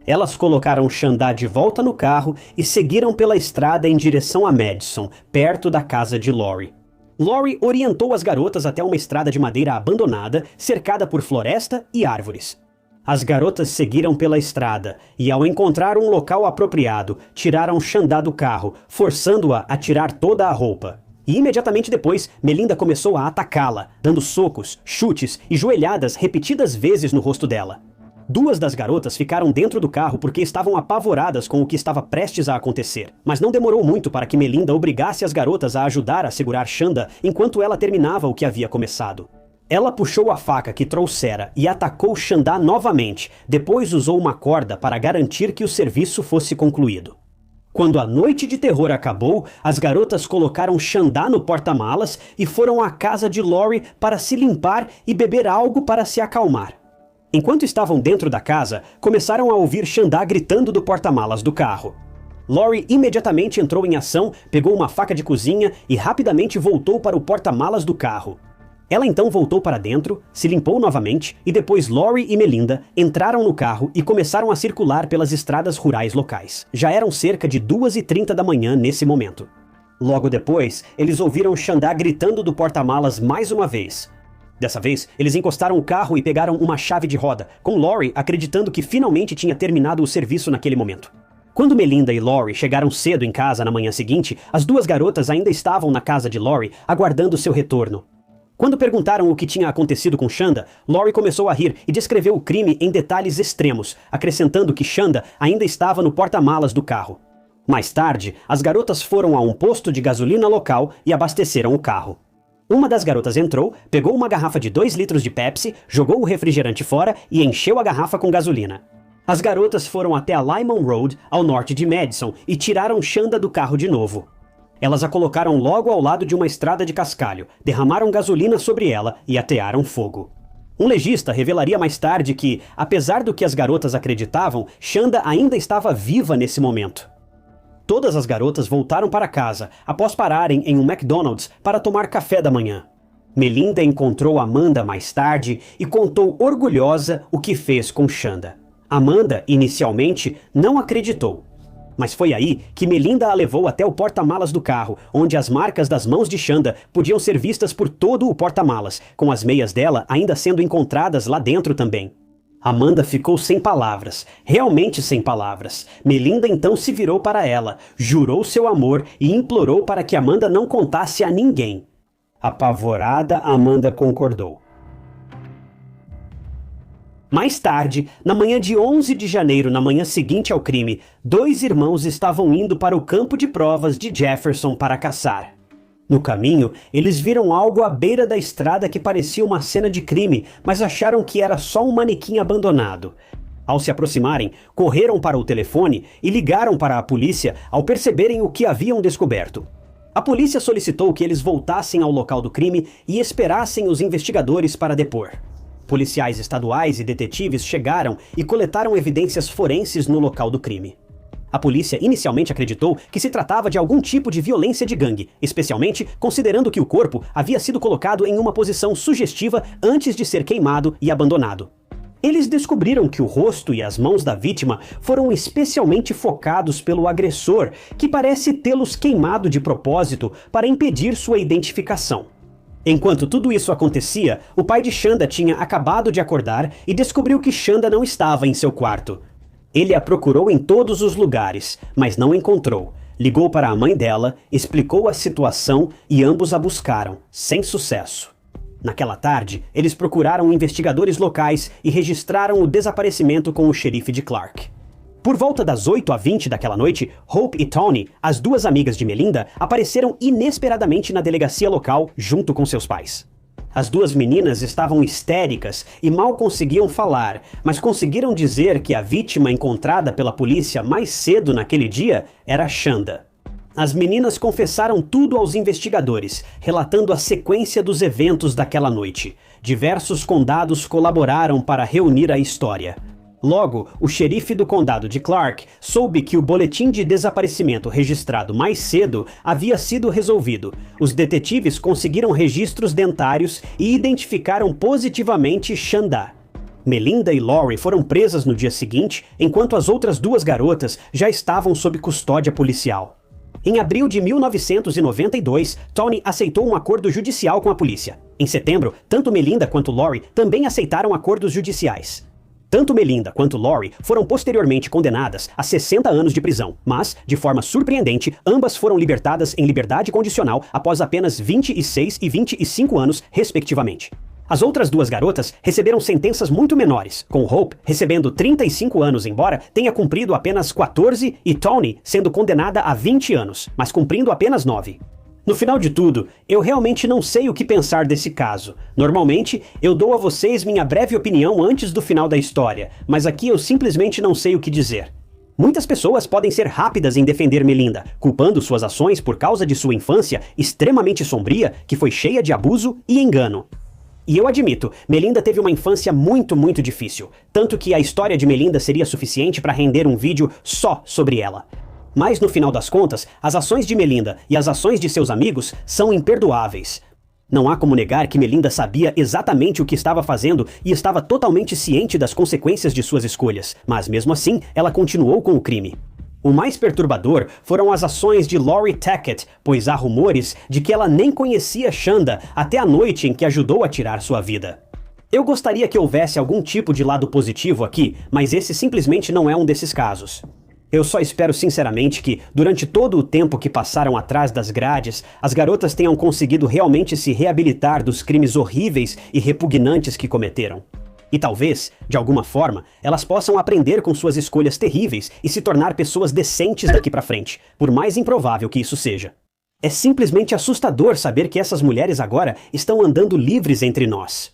Elas colocaram Shanda de volta no carro e seguiram pela estrada em direção a Madison, perto da casa de Lori. Lori orientou as garotas até uma estrada de madeira abandonada, cercada por floresta e árvores. As garotas seguiram pela estrada e, ao encontrar um local apropriado, tiraram Shanda do carro, forçando-a a tirar toda a roupa. E imediatamente depois, Melinda começou a atacá-la, dando socos, chutes e joelhadas repetidas vezes no rosto dela. 2 das garotas ficaram dentro do carro porque estavam apavoradas com o que estava prestes a acontecer. Mas não demorou muito para que Melinda obrigasse as garotas a ajudar a segurar Shanda enquanto ela terminava o que havia começado. Ela puxou a faca que trouxera e atacou Shanda novamente, depois usou uma corda para garantir que o serviço fosse concluído. Quando a noite de terror acabou, as garotas colocaram Xandá no porta-malas e foram à casa de Lori para se limpar e beber algo para se acalmar. Enquanto estavam dentro da casa, começaram a ouvir Xandá gritando do porta-malas do carro. Lori imediatamente entrou em ação, pegou uma faca de cozinha e rapidamente voltou para o porta-malas do carro. Ela então voltou para dentro, se limpou novamente e depois Lori e Melinda entraram no carro e começaram a circular pelas estradas rurais locais. Já eram cerca de 2h30 da manhã nesse momento. Logo depois, eles ouviram Xandá gritando do porta-malas mais uma vez. Dessa vez, eles encostaram o carro e pegaram uma chave de roda, com Lori acreditando que finalmente tinha terminado o serviço naquele momento. Quando Melinda e Lori chegaram cedo em casa na manhã seguinte, as duas garotas ainda estavam na casa de Lori, aguardando seu retorno. Quando perguntaram o que tinha acontecido com Xanda, Lori começou a rir e descreveu o crime em detalhes extremos, acrescentando que Xanda ainda estava no porta-malas do carro. Mais tarde, as garotas foram a um posto de gasolina local e abasteceram o carro. Uma das garotas entrou, pegou uma garrafa de 2 litros de Pepsi, jogou o refrigerante fora e encheu a garrafa com gasolina. As garotas foram até a Lyman Road, ao norte de Madison, e tiraram Xanda do carro de novo. Elas a colocaram logo ao lado de uma estrada de cascalho, derramaram gasolina sobre ela e atearam fogo. Um legista revelaria mais tarde que, apesar do que as garotas acreditavam, Xanda ainda estava viva nesse momento. Todas as garotas voltaram para casa, após pararem em um McDonald's para tomar café da manhã. Melinda encontrou Amanda mais tarde e contou orgulhosa o que fez com Xanda. Amanda, inicialmente, não acreditou. Mas foi aí que Melinda a levou até o porta-malas do carro, onde as marcas das mãos de Xanda podiam ser vistas por todo o porta-malas, com as meias dela ainda sendo encontradas lá dentro também. Amanda ficou sem palavras, realmente sem palavras. Melinda então se virou para ela, jurou seu amor e implorou para que Amanda não contasse a ninguém. Apavorada, Amanda concordou. Mais tarde, na manhã de 11 de janeiro, na manhã seguinte ao crime, 2 irmãos estavam indo para o campo de provas de Jefferson para caçar. No caminho, eles viram algo à beira da estrada que parecia uma cena de crime, mas acharam que era só um manequim abandonado. Ao se aproximarem, correram para o telefone e ligaram para a polícia ao perceberem o que haviam descoberto. A polícia solicitou que eles voltassem ao local do crime e esperassem os investigadores para depor. Policiais estaduais e detetives chegaram e coletaram evidências forenses no local do crime. A polícia inicialmente acreditou que se tratava de algum tipo de violência de gangue, especialmente considerando que o corpo havia sido colocado em uma posição sugestiva antes de ser queimado e abandonado. Eles descobriram que o rosto e as mãos da vítima foram especialmente focados pelo agressor, que parece tê-los queimado de propósito para impedir sua identificação. Enquanto tudo isso acontecia, o pai de Xanda tinha acabado de acordar e descobriu que Xanda não estava em seu quarto. Ele a procurou em todos os lugares, mas não encontrou. Ligou para a mãe dela, explicou a situação e ambos a buscaram, sem sucesso. Naquela tarde, eles procuraram investigadores locais e registraram o desaparecimento com o xerife de Clark. Por volta das 8h20 daquela noite, Hope e Tony, as duas amigas de Melinda, apareceram inesperadamente na delegacia local junto com seus pais. As duas meninas estavam histéricas e mal conseguiam falar, mas conseguiram dizer que a vítima encontrada pela polícia mais cedo naquele dia era Xanda. As meninas confessaram tudo aos investigadores, relatando a sequência dos eventos daquela noite. Diversos condados colaboraram para reunir a história. Logo, o xerife do condado de Clark soube que o boletim de desaparecimento registrado mais cedo havia sido resolvido. Os detetives conseguiram registros dentários e identificaram positivamente Xanda. Melinda e Lori foram presas no dia seguinte, enquanto as outras duas garotas já estavam sob custódia policial. Em abril de 1992, Tony aceitou um acordo judicial com a polícia. Em setembro, tanto Melinda quanto Lori também aceitaram acordos judiciais. Tanto Melinda quanto Lori foram posteriormente condenadas a 60 anos de prisão, mas, de forma surpreendente, ambas foram libertadas em liberdade condicional após apenas 26 e 25 anos, respectivamente. As outras duas garotas receberam sentenças muito menores, com Hope recebendo 35 anos embora tenha cumprido apenas 14 e Tony sendo condenada a 20 anos, mas cumprindo apenas 9. No final de tudo, eu realmente não sei o que pensar desse caso. Normalmente, eu dou a vocês minha breve opinião antes do final da história, mas aqui eu simplesmente não sei o que dizer. Muitas pessoas podem ser rápidas em defender Melinda, culpando suas ações por causa de sua infância extremamente sombria, que foi cheia de abuso e engano. E eu admito, Melinda teve uma infância muito difícil, tanto que a história de Melinda seria suficiente para render um vídeo só sobre ela. Mas no final das contas, as ações de Melinda e as ações de seus amigos são imperdoáveis. Não há como negar que Melinda sabia exatamente o que estava fazendo e estava totalmente ciente das consequências de suas escolhas, mas mesmo assim, ela continuou com o crime. O mais perturbador foram as ações de Lori Tackett, pois há rumores de que ela nem conhecia Shanda até a noite em que ajudou a tirar sua vida. Eu gostaria que houvesse algum tipo de lado positivo aqui, mas esse simplesmente não é um desses casos. Eu só espero sinceramente que, durante todo o tempo que passaram atrás das grades, as garotas tenham conseguido realmente se reabilitar dos crimes horríveis e repugnantes que cometeram. E talvez, de alguma forma, elas possam aprender com suas escolhas terríveis e se tornar pessoas decentes daqui pra frente, por mais improvável que isso seja. É simplesmente assustador saber que essas mulheres agora estão andando livres entre nós.